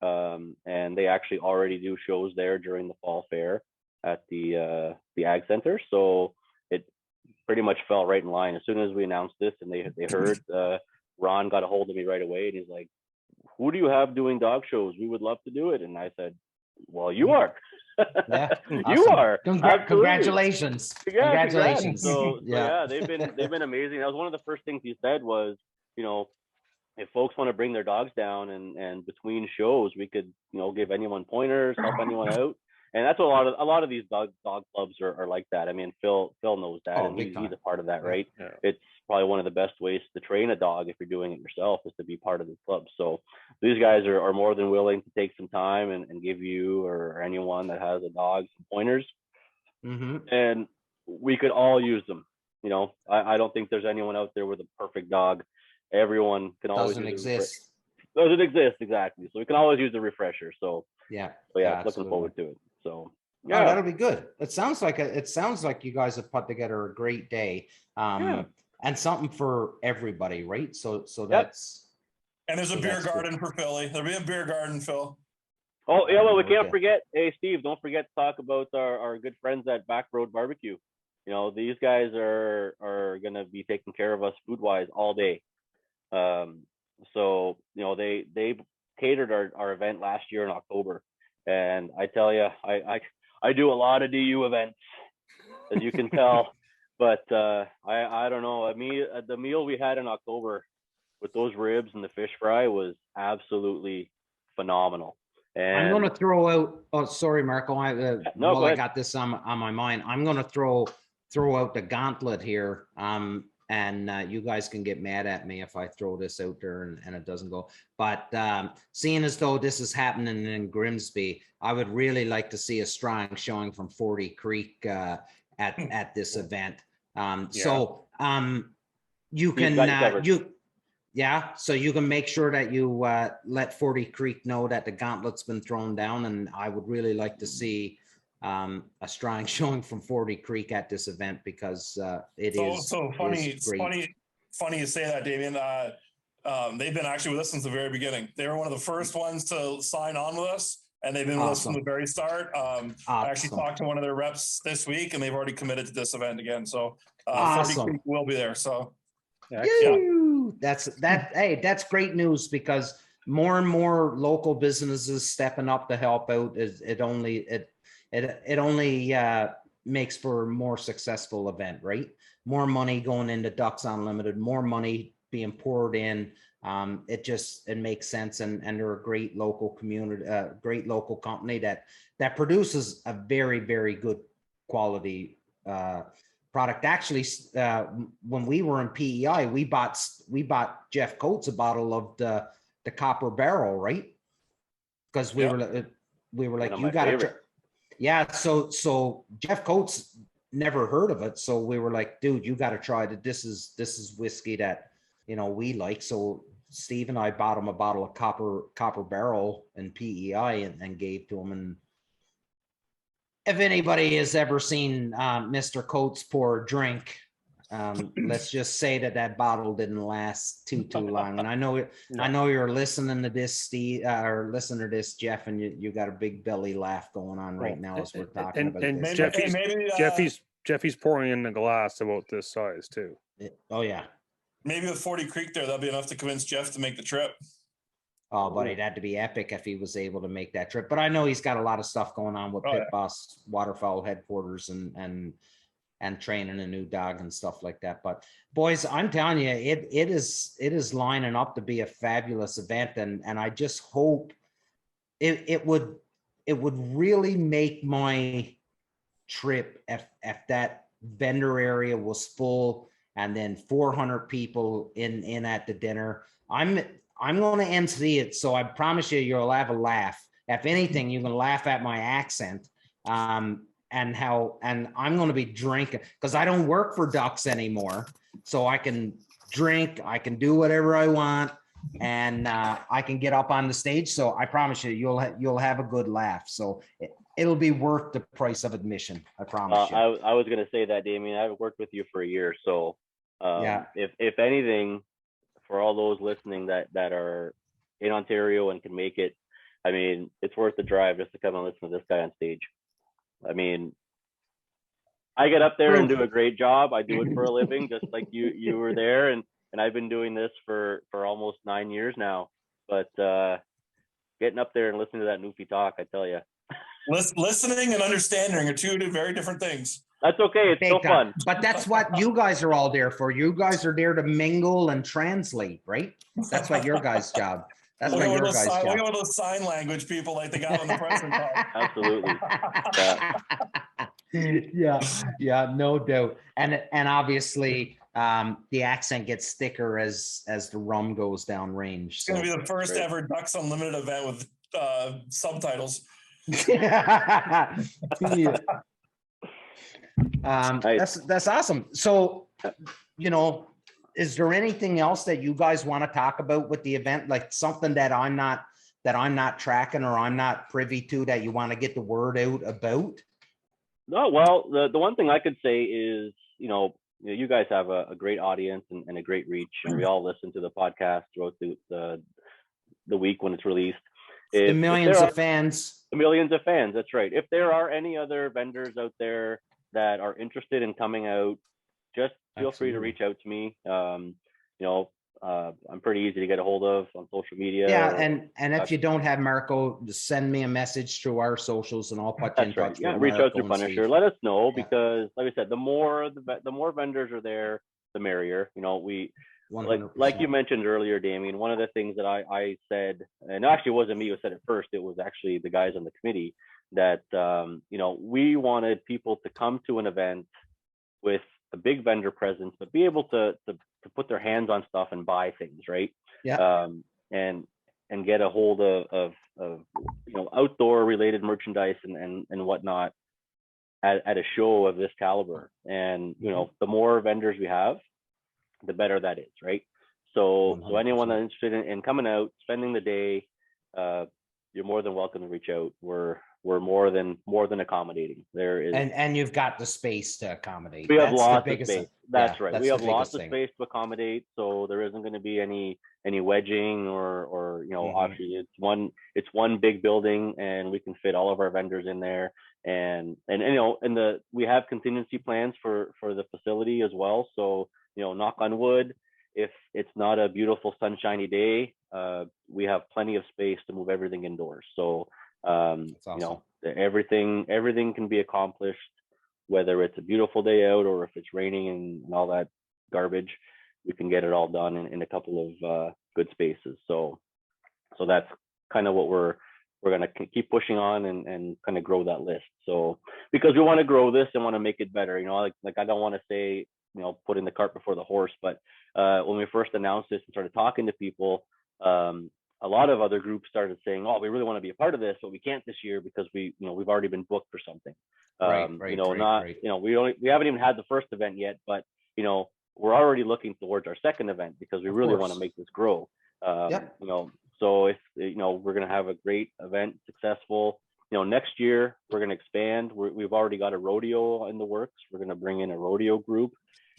and they actually already do shows there during the fall fair at the Ag Center. So it pretty much fell right in line as soon as we announced this, and they heard. Ron got a hold of me right away, and he's like, "Who do you have doing dog shows? We would love to do it." And I said, "Well, you are." Yeah, You awesome. are. Congratulations. Yeah, Congratulations. So Yeah. they've been amazing. That was one of the first things he said was, if folks want to bring their dogs down and between shows, we could, give anyone pointers, help anyone out. And that's what a lot of these dog clubs are like that. I mean, Phil knows that, and he's a part of that, right? Yeah. It's probably one of the best ways to train a dog if you're doing it yourself is to be part of the club. So these guys are more than willing to take some time and give you or anyone that has a dog some pointers. Mm-hmm. And we could all use them. I don't think there's anyone out there with a perfect dog. Everyone can always Doesn't exist. Doesn't exist, exactly. So we can always use a refresher. So Yeah. looking absolutely. forward to it. So Yeah, that'll be good. It sounds like you guys have put together a great day, and something for everybody, right? So that's. And there's a So beer that's garden for Philly. There'll be a beer garden, Phil. Oh yeah, well we can't Okay. forget. Hey Steve, don't forget to talk about our good friends at Back Road Barbecue. These guys are gonna be taking care of us food wise all day. So they catered our event last year in October, and I tell you, I do a lot of DU events, as you can tell. But I don't know. The meal we had in October with those ribs and the fish fry was absolutely phenomenal. And I'm going to throw out. Oh, sorry, Marco. go I ahead. got this on my mind. I'm going to throw out the gauntlet here. And you guys can get mad at me if I throw this out there and it doesn't go. But seeing as though this is happening in Grimsby, I would really like to see a strong showing from 40 Creek at this event. So you can so you can make sure that you let 40 Creek know that the gauntlet's been thrown down, and I would really like to see a strong showing from 40 Creek at this event because it is so funny. It's It's funny you say that, Damien. They've been actually with us since the very beginning. They were one of the first ones to sign on with us, and they've been with us from the very start. I actually talked to one of their reps this week, and they've already committed to this event again. So 40 Creek will be there. So that's great news because more and more local businesses stepping up to help out. It only makes for a more successful event, right? More money going into Ducks Unlimited, more money being poured in. It makes sense, and they're a great local community, great local company that produces a very, very good quality product. Actually, when we were in PEI, we bought Jeff Coates a bottle of the Copper Barrel, right? Because we were like, you got to try. Yeah, so Jeff Coates never heard of it, so we were like, dude, you got to try it. This is whiskey that we like. So Steve and I bought him a bottle of Copper Barrel in PEI and gave to him. And if anybody has ever seen Mr. Coates pour a drink, let's just say that bottle didn't last too long. And I know you're listening to this, Steve, or listening to this, Jeff, and you got a big belly laugh going on right now as we're talking about this. Jeffy's pouring in the glass about this size too. Oh yeah. Maybe with 40 Creek there, that'll be enough to convince Jeff to make the trip. Oh, but it had to be epic if he was able to make that trip. But I know he's got a lot of stuff going on with Pit Boss Waterfowl headquarters and training a new dog and stuff like that. But boys, I'm telling you, it is lining up to be a fabulous event, and I just hope it would really make my trip if that vendor area was full and then 400 people in at the dinner. I'm going to MC it, so I promise you'll have a laugh. If anything, you can laugh at my accent. And I'm going to be drinking because I don't work for Ducks anymore. So I can drink, I can do whatever I want, and I can get up on the stage. So I promise you'll have a good laugh. So it'll be worth the price of admission. I promise you. I was going to say that, Damien. I've worked with you for a year. So if anything, for all those listening that are in Ontario and can make it, I mean, it's worth the drive just to come and listen to this guy on stage. I mean, I get up there and do a great job. I do it for a living, just like you were there, and I've been doing this for almost 9 years now. But getting up there and listening to that Newfie talk, I tell you, listening and understanding are two very different things. That's okay. It's still fun. But that's what you guys are all there for. You guys are there to mingle and translate, right? That's what your guys' job. That's what your guys' job. Look at those sign language people like they got on the press call. Absolutely. Yeah, no doubt. And obviously, the accent gets thicker as the rum goes down range. It's going to be the first ever Ducks Unlimited event with subtitles. That's awesome. So, is there anything else that you guys want to talk about with the event, like something that I'm not tracking or I'm not privy to that you want to get the word out about? No, well, the one thing I could say is, you guys have a great audience and a great reach, and we all listen to the podcast throughout the week when it's released. The millions of fans. The millions of fans, that's right. If there are any other vendors out there that are interested in coming out, just feel free to reach out to me. I'm pretty easy to get a hold of on social media. Yeah, and if you don't have Marco, just send me a message through our socials, and I'll put you in touch. Yeah, reach out to Punisher. Let us know, because, like I said, the more vendors are there, the merrier. We 100%. Like you mentioned earlier, Damien. One of the things that I said, and actually it wasn't me who said it first. It was actually the guys on the committee that we wanted people to come to an event with a big vendor presence, but be able to put their hands on stuff and buy things, right? Yeah. And get a hold of outdoor related merchandise and whatnot at a show of this caliber. And the more vendors we have, the better that is, right? So 100%. So anyone that's interested in coming out, spending the day, you're more than welcome to reach out. We're more than accommodating. There is, and you've got the space to accommodate. We have lots of space. That's right. We have lots of space to accommodate, so there isn't going to be any wedging or obviously it's one big building, and we can fit all of our vendors in there. And we have contingency plans for the facility as well. So knock on wood, if it's not a beautiful sunshiny day, we have plenty of space to move everything indoors. So awesome. Everything can be accomplished, whether it's a beautiful day out or if it's raining and all that garbage. can get it all done in a couple of good spaces. So that's kind of what we're going to keep pushing on and kind of grow that list. So because we want to grow this and want to make it better, like I don't want to say, putting the cart before the horse, but when we first announced this and started talking to people, a lot of other groups started saying, "Oh, we really want to be a part of this, but we can't this year because we've already been booked for something." We haven't even had the first event yet, but we're already looking towards our second event because we really want to make this grow. So if we're going to have a great event, successful. Next year we're going to expand. We've already got a rodeo in the works. We're going to bring in a rodeo group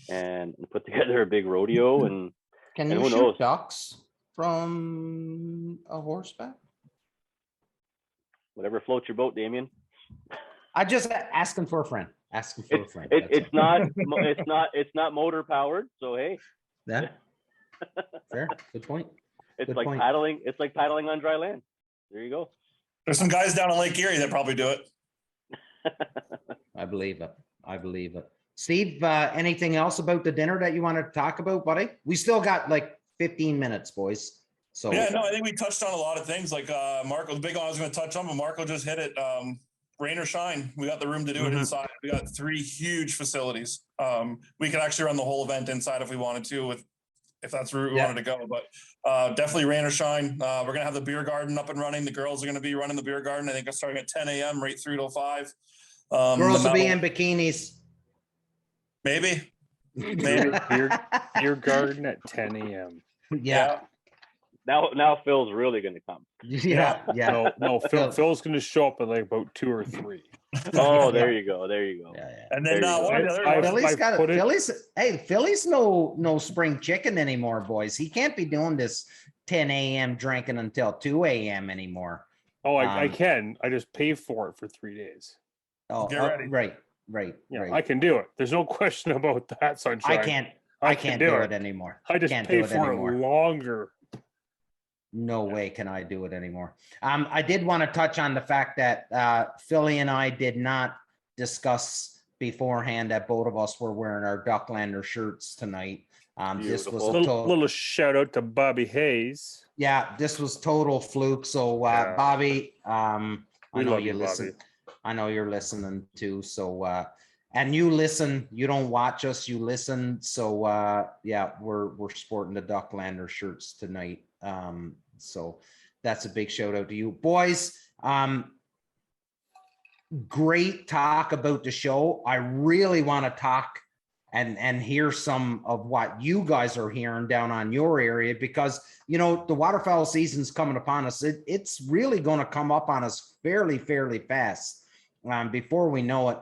and put together a big rodeo. And can you shoot ducks from a horseback? Whatever floats your boat, Damien. I just asking for a friend. It's not motor powered. So hey. Yeah. Fair. Good point. It's like paddling. It's like paddling on dry land. There you go. There's some guys down on Lake Erie that probably do it. I believe it. Steve, anything else about the dinner that you want to talk about, buddy? We still got like 15 minutes, boys. So yeah, no, I think we touched on a lot of things. Like Marco, the big one I was going to touch on, but Marco just hit it. Rain or shine, we got the room to do it inside. We got 3 huge facilities. We could actually run the whole event inside if we wanted to, if that's where we wanted to go. But definitely rain or shine. We're going to have the beer garden up and running. The girls are going to be running the beer garden. I think it's starting at 10 a.m. right through till 5. Girls will be in bikinis. Maybe. Beer garden at 10 a.m. Yeah. Now Phil's really going to come. Yeah. No, Phil's going to show up at like about 2 or 3. Oh, there you go. Yeah. And then Philly's no spring chicken anymore, boys. He can't be doing this 10 a.m. drinking until 2 a.m. anymore. Oh, I can. I just pay for it for 3 days. Oh, get ready. Right. I can do it. There's no question about that, Sunshine. I can't do it anymore. I just pay for it longer. No way can I do it anymore. I did want to touch on the fact that Philly and I did not discuss beforehand that both of us were wearing our Ducklander shirts tonight. This was a little shout out to Bobby Hayes. Yeah, this was total fluke. So Bobby, I know you listen. Bobby. I know you're listening too. So and you listen. You don't watch us. You listen. So we're sporting the Ducklander shirts tonight. So that's a big shout out to you, boys. Great talk about the show. I really want to talk and hear some of what you guys are hearing down on your area, because the waterfowl season's coming upon us. It's really going to come up on us fairly fast. Before we know it,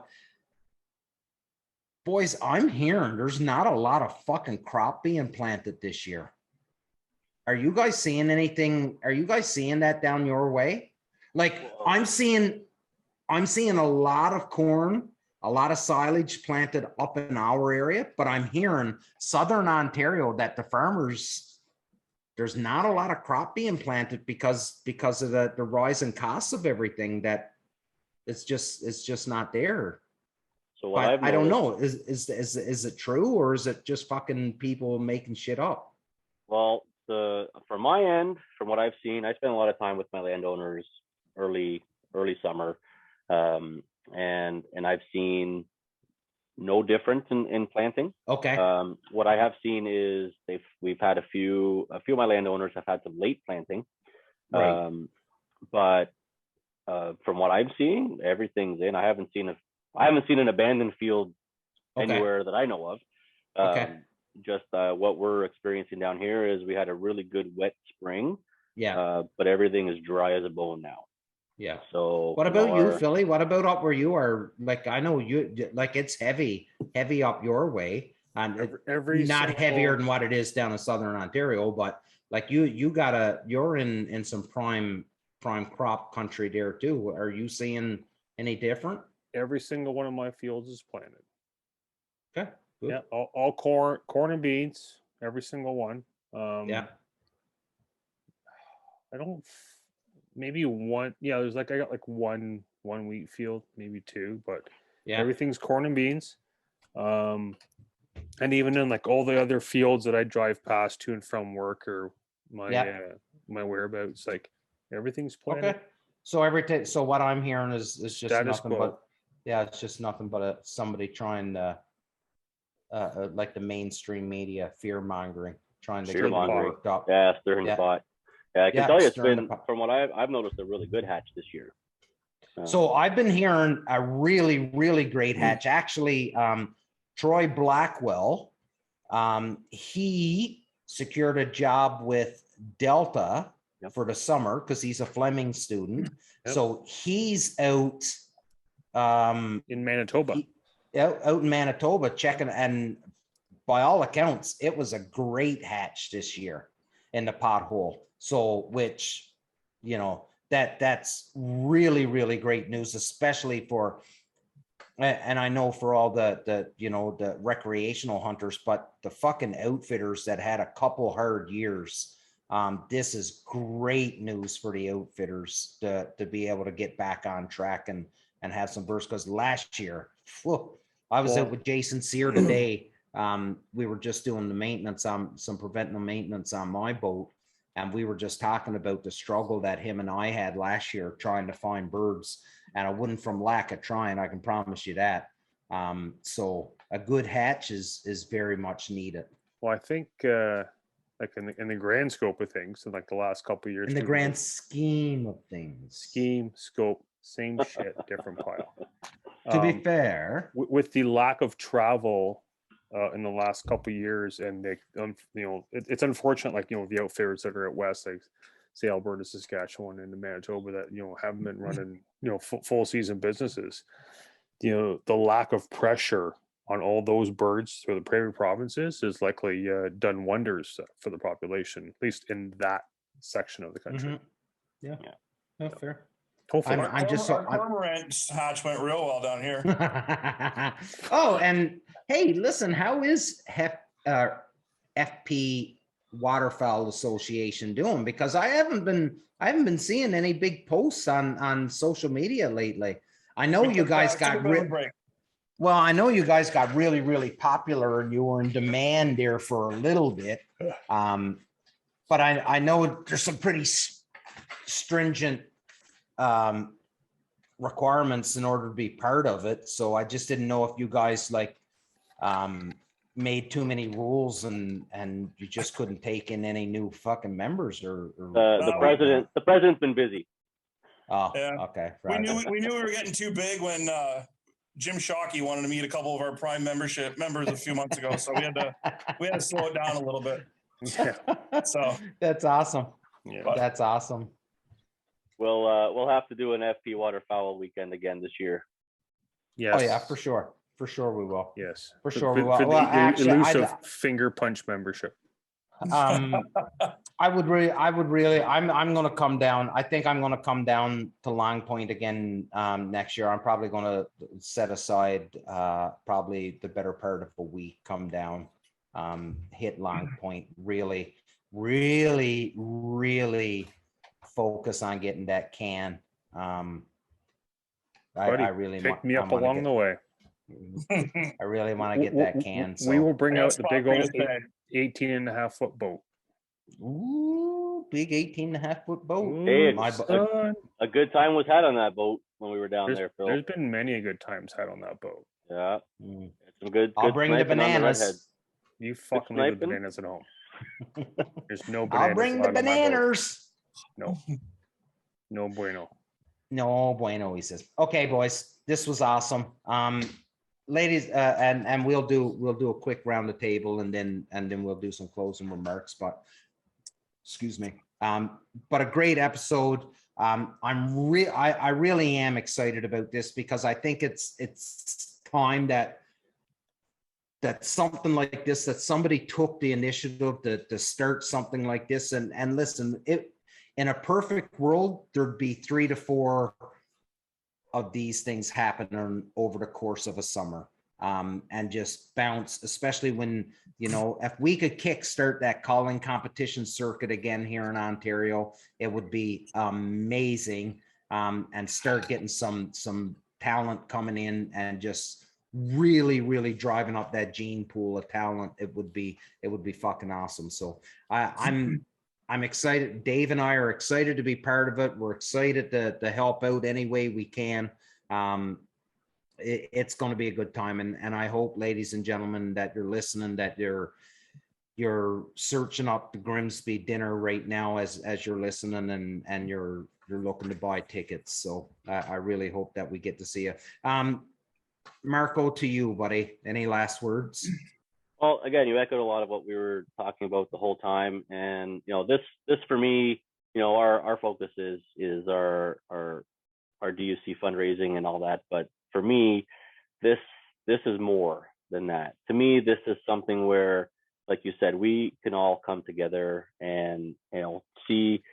boys, I'm hearing there's not a lot of fucking crop being planted this year. Are you guys seeing anything? Are you guys seeing that down your way? Like I'm seeing a lot of corn, a lot of silage planted up in our area, but I'm hearing Southern Ontario that the farmers, there's not a lot of crop being planted because of the rise in costs of everything, that it's just not there. So but I don't know. Is it true, or is it just fucking people making shit up? Well, from my end, from what I've seen, I spend a lot of time with my landowners early summer, and I've seen no difference in planting. Okay. What I have seen is we've had a few of my landowners have had some late planting, right. But from what I'm seeing, everything's in. I haven't seen an abandoned field anywhere that I know of. Okay. Just what we're experiencing down here is we had a really good wet spring. Yeah. But everything is dry as a bone now. Yeah. So what about you, Philly? What about up where you are? Like, I know you, like, it's heavy up your way. Every not heavier than what it is down in Southern Ontario, but like you're in some prime crop country there too. Are you seeing any different? Every single one of my fields is planted. Okay. Good. Yeah, all corn and beans, every single one. Yeah. I don't. Maybe one. Yeah, I got like one wheat field, maybe 2, but yeah, everything's corn and beans. And even in like all the other fields that I drive past to and from work or my my whereabouts, like everything's planted. Okay. So so what I'm hearing is just Status nothing quo. but, it's just nothing but somebody trying to, like the mainstream media, fear mongering, trying to get it Fear-mongering. worked up. Yeah, stirring the Yeah. pot. Yeah, I can Yeah, tell you, it's stirring the been, pot. from what I've noticed, a really good hatch this year. So I've been hearing a really, really great hatch. Actually, Troy Blackwell, he secured a job with Delta for the summer because he's a Fleming student. So he's out in Manitoba. Out in Manitoba checking, and by all accounts, it was a great hatch this year in the pothole. So, which, that's really, really great news, especially for, and I know for all the recreational hunters, but the fucking outfitters that had a couple hard years. This is great news for the outfitters to be able to get back on track and have some bursts. Because last year, I was out with Jason Sear today. We were just doing the maintenance on some preventative maintenance on my boat. And we were just talking about the struggle that him and I had last year trying to find birds. And it wasn't from lack of trying, I can promise you that. So a good hatch is very much needed. Well, I think like in the grand scope of things, in like the last couple of years. In the grand scheme of things. Scope, same shit, different pile. To be fair, with the lack of travel in the last couple of years, and they, it's unfortunate, like the outfitters that are at west, like say Alberta, Saskatchewan, and Manitoba, that haven't been running full season businesses. The lack of pressure on all those birds through the prairie provinces is likely done wonders for the population, at least in that section of the country. Yeah, that's fair. Hopefully, our cormorant hatch went real well down here. Oh, and hey, listen, how is FP Waterfowl Association doing? Because I haven't been seeing any big posts on social media lately. I know you guys got I know you guys got really, really popular and you were in demand there for a little bit. But I know there's some pretty stringent requirements in order to be part of it. So I just didn't know if you guys made too many rules and you just couldn't take in any new fucking members or the president's been busy. Oh, yeah. Okay. Right. We knew we were getting too big when Jim Shockey wanted to meet a couple of our Prime members a few months ago, so we had to slow it down a little bit. Yeah. So that's awesome. Yeah, that's awesome. We'll have to do an FP Waterfowl weekend again this year. Yes. Oh yeah, for sure. For sure we will. Yes. For sure we will. For the elusive finger punch membership. I would really I'm going to come down. I think I'm going to come down to Long Point again next year. I'm probably going to set aside probably the better part of a week, come down, hit Long Point, really focus on getting that can. I really pick me up along the way. I really want to get that can. So. We will bring out the big old 18.5-foot boat. Ooh, big 18.5-foot boat. Hey, a good time was had on that boat when we were down there, Phil. There's been many good times had on that boat. Yeah. Some good I'll bring the bananas. You fucking leave the bananas at home. There's no bananas. I'll bring the bananas. No. No bueno. No bueno, he says. Okay, boys, this was awesome. Ladies, and we'll do a quick round the table and then we'll do some closing remarks, but excuse me. But a great episode. I really am excited about this because I think it's time that something like this, that somebody took the initiative to start something like this. And listen, in a perfect world, there'd be 3 to 4 of these things happening over the course of a summer, and just bounce, especially when, if we could kickstart that calling competition circuit again here in Ontario, it would be amazing, and start getting some talent coming in and just really, really driving up that gene pool of talent, it would be fucking awesome. So I'm excited. Dave and I are excited to be part of it. We're excited to help out any way we can. It's going to be a good time. And I hope, ladies and gentlemen, that you're listening, that you're searching up the Grimsby dinner right now as you're listening, and you're looking to buy tickets. So I really hope that we get to see you. Marco, to you, buddy. Any last words? Well, again, you echoed a lot of what we were talking about the whole time, and this for me, our focus is our DUC fundraising and all that. But for me, this is more than that. To me, this is something where, like you said, we can all come together and see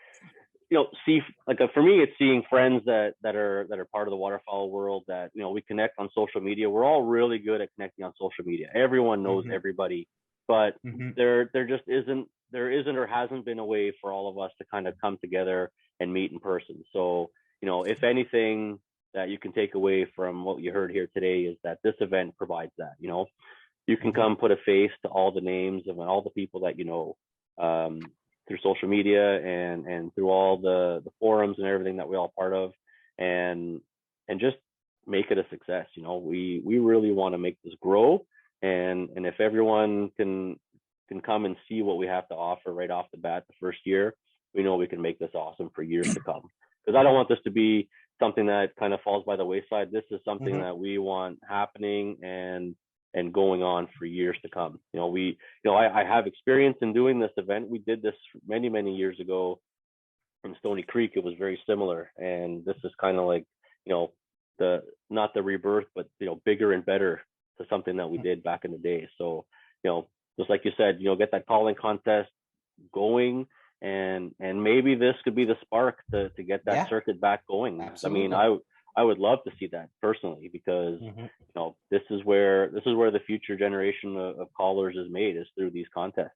like for me, it's seeing friends that are part of the waterfowl world that we connect on social media. We're all really good at connecting on social media. Everyone knows everybody, but there just isn't or hasn't been a way for all of us to kind of come together and meet in person. So if anything that you can take away from what you heard here today is that this event provides that. You can come put a face to all the names of all the people that through social media and through all the forums and everything that we all part of, and just make it a success. We really want to make this grow, and if everyone can come and see what we have to offer right off the bat the first year, we know we can make this awesome for years to come. Because I don't want this to be something that kind of falls by the wayside. This is something that we want happening and going on for years to come. I have experience in doing this event. We did this many, many years ago in Stony Creek. It was very similar. And this is kind of like, not the rebirth, but, bigger and better to something that we did back in the day. So, just like you said, get that calling contest going, and maybe this could be the spark to get that circuit back going. Absolutely. I mean, I would love to see that personally, because this is where the future generation of callers is made, is through these contests,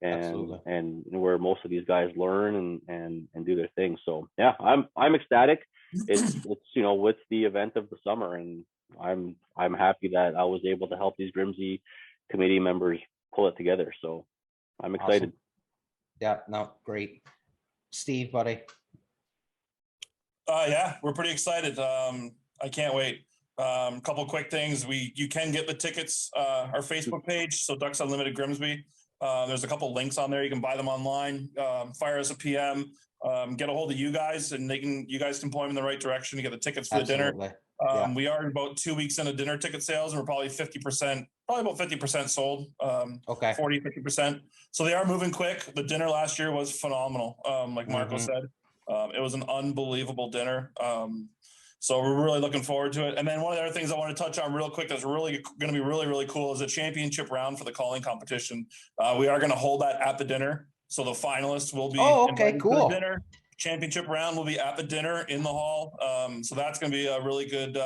and where most of these guys learn and do their thing. So yeah, I'm ecstatic. It's with the event of the summer, and I'm happy that I was able to help these Grimsby committee members pull it together. So I'm excited. Awesome. Yeah, no, great. Steve, buddy. Yeah, we're pretty excited. I can't wait. Couple quick things. You can get the tickets, our Facebook page, so Ducks Unlimited Grimsby. There's a couple links on there. You can buy them online. Fire us a PM. Get a hold of you guys, and you guys can point them in the right direction to get the tickets for the dinner. We are about 2 weeks into dinner ticket sales, and we're probably about 50% sold. 40-50%. So they are moving quick. The dinner last year was phenomenal. Like Marco said, it was an unbelievable dinner. So we're really looking forward to it. And then one of the other things I want to touch on real quick that's really going to be really, really cool is a championship round for the calling competition. We are going to hold that at the dinner. So the finalists will be invited to the dinner. Championship round will be at the dinner in the hall. So that's going to be a really good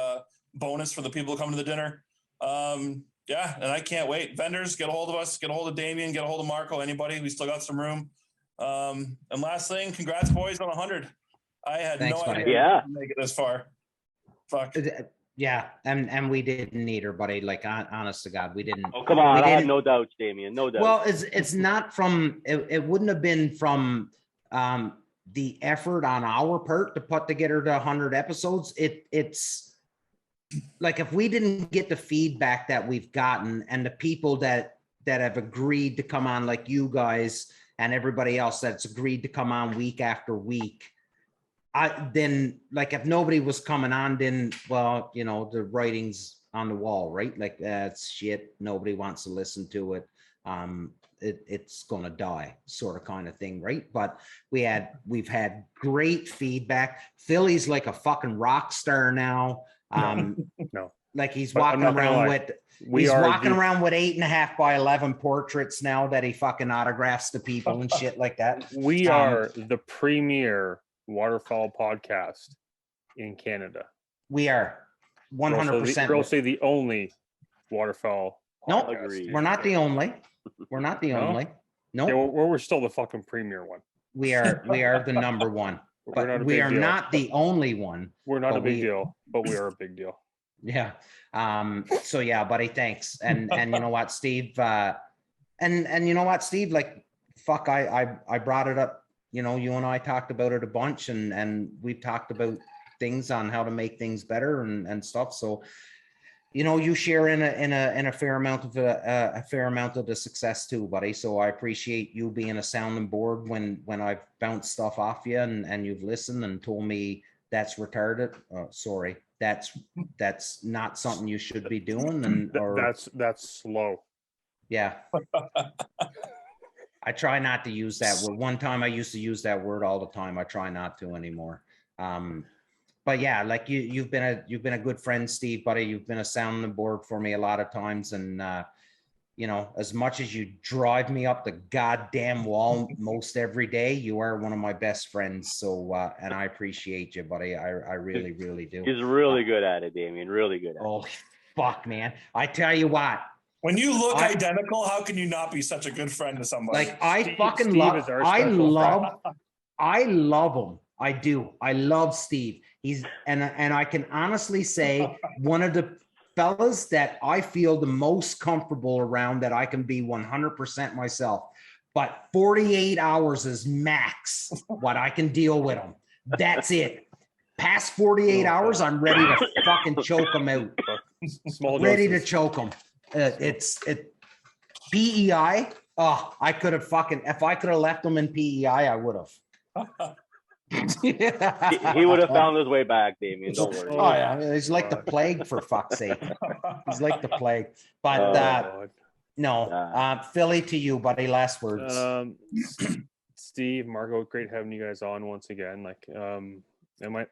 bonus for the people who come to the dinner. Yeah, and I can't wait. Vendors, get a hold of us. Get a hold of Damien. Get a hold of Marco. Anybody. We still got some room. And last thing, congrats, boys, on 100. I had no idea we make it this far. Fuck. Yeah, and we didn't either, buddy. Like, honest to God, we didn't. Oh, come on. I had no doubts, Damien. No doubts. Well, it's not from, it wouldn't have been from the effort on our part to put together the 100 episodes. It's like, if we didn't get the feedback that we've gotten, and the people that have agreed to come on, like you guys and everybody else that's agreed to come on week after week, then like, if nobody was coming on, then, well, the writing's on the wall, right? Like, that's shit. Nobody wants to listen to it. It's gonna die, sort of kind of thing, right? But we've had great feedback. Philly's like a fucking rock star now. No. Like, he's walking around with 8.5 by 11 portraits now that he fucking autographs to people and shit like that. We are the premier waterfowl podcast in Canada. We are 100%. We'll say the only waterfowl. No, we're not the only. We're not the only. No, yeah, we're still the fucking premier one. We are the number one. But we are not the only one. We're not a big deal, but we are a big deal. Yeah. So yeah, buddy, thanks. And you know what, Steve, and you know what, Steve, like, fuck, I brought it up, you know, you and I talked about it a bunch, and we've talked about things on how to make things better and stuff. So, you know, you share in a fair amount of the success too, buddy. So I appreciate you being a sounding board when I've bounced stuff off you and you've listened and told me that's retarded. Sorry, that's not something you should be doing. And or that's slow. yeah. I try not to use that word. One time I used to use that word all the time. I try not to anymore. But yeah, like you've been a good friend, Steve, buddy. You've been a sounding board for me a lot of times. And you know, as much as you drive me up the goddamn wall most every day, you are one of my best friends. So and I appreciate you, buddy. I really, really do. He's really good at it, Damien. Really good at it. Oh fuck, man. I tell you what. When you look identical, how can you not be such a good friend to somebody? Like I love him. I do. I love Steve. He's and I can honestly say one of the fellas that I feel the most comfortable around, that I can be 100% myself. But 48 hours is max what I can deal with him. That's it. Past 48 hours, I'm ready to fucking choke him out. Ready to choke him. It's PEI. Oh, I could have fucking, if I could have left him in PEI, I would have. He would have found his way back, Damien. Don't worry. Oh yeah, he's like the plague, for fuck's sake. He's like the plague. But no, Philly, to you, buddy. Last words. Steve, Marco, great having you guys on once again. Like, I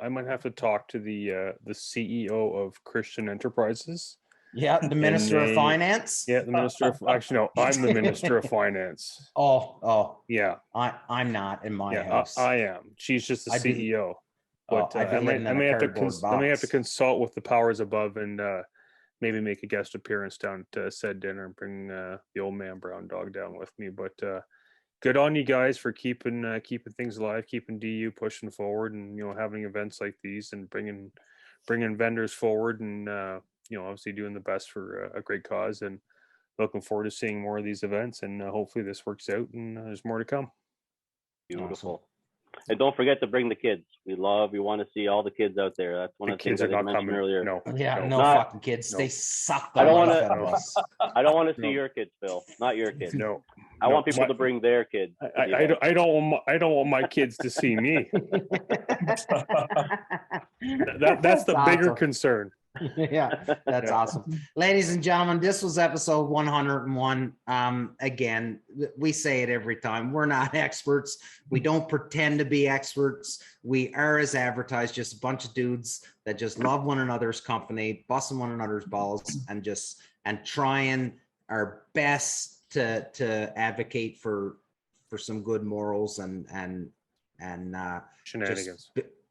might have to talk to the CEO of Christian Enterprises. Yeah, the Minister of Finance. Yeah, the Minister of. Actually, no, I'm the Minister of Finance. Oh, yeah. I'm not in my house. I am. She's just the CEO. But I may have to consult with the powers above and maybe make a guest appearance down to said dinner and bring the old man Brown Dog down with me. But good on you guys for keeping things alive, keeping DU pushing forward, and you know, having events like these and bringing vendors forward, and you know, obviously doing the best for a great cause, and looking forward to seeing more of these events, and hopefully this works out and there's more to come. Beautiful. Awesome. And don't forget to bring the kids. We want to see all the kids out there. That's one of the things that I mentioned earlier. No fucking kids. No. They suck. I don't want to see your kids, Phil. Not your kids. No. I want people to bring their kids. I don't want my kids to see me. That's the bigger concern. Yeah, that's awesome. Ladies and gentlemen, this was episode 101. Again, we say it every time. We're not experts. We don't pretend to be experts. We are, as advertised, just a bunch of dudes that just love one another's company, busting one another's balls, and trying our best to advocate for some good morals and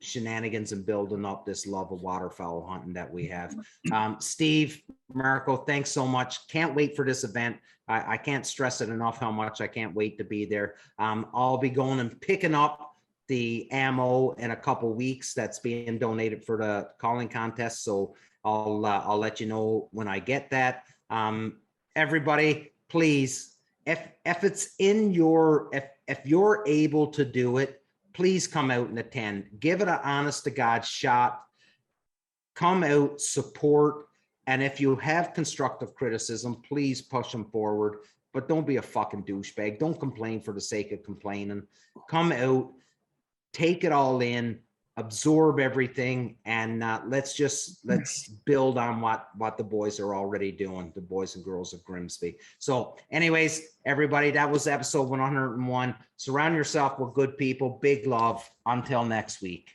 shenanigans and building up this love of waterfowl hunting that we have. Steve, Marco, thanks so much. Can't wait for this event. I can't stress it enough how much I can't wait to be there. I'll be going and picking up the ammo in a couple weeks that's being donated for the calling contest. So I'll let you know when I get that. Everybody, please, if it's in your, if you're able to do it, please come out and attend. Give it an honest to God shot. Come out, support. And if you have constructive criticism, please push them forward. But don't be a fucking douchebag. Don't complain for the sake of complaining. Come out, take it all in, absorb everything, and let's build on what the boys are already doing, the boys and girls of Grimsby. So anyways, everybody, that was episode 101. Surround yourself with good people. Big love. Until next week.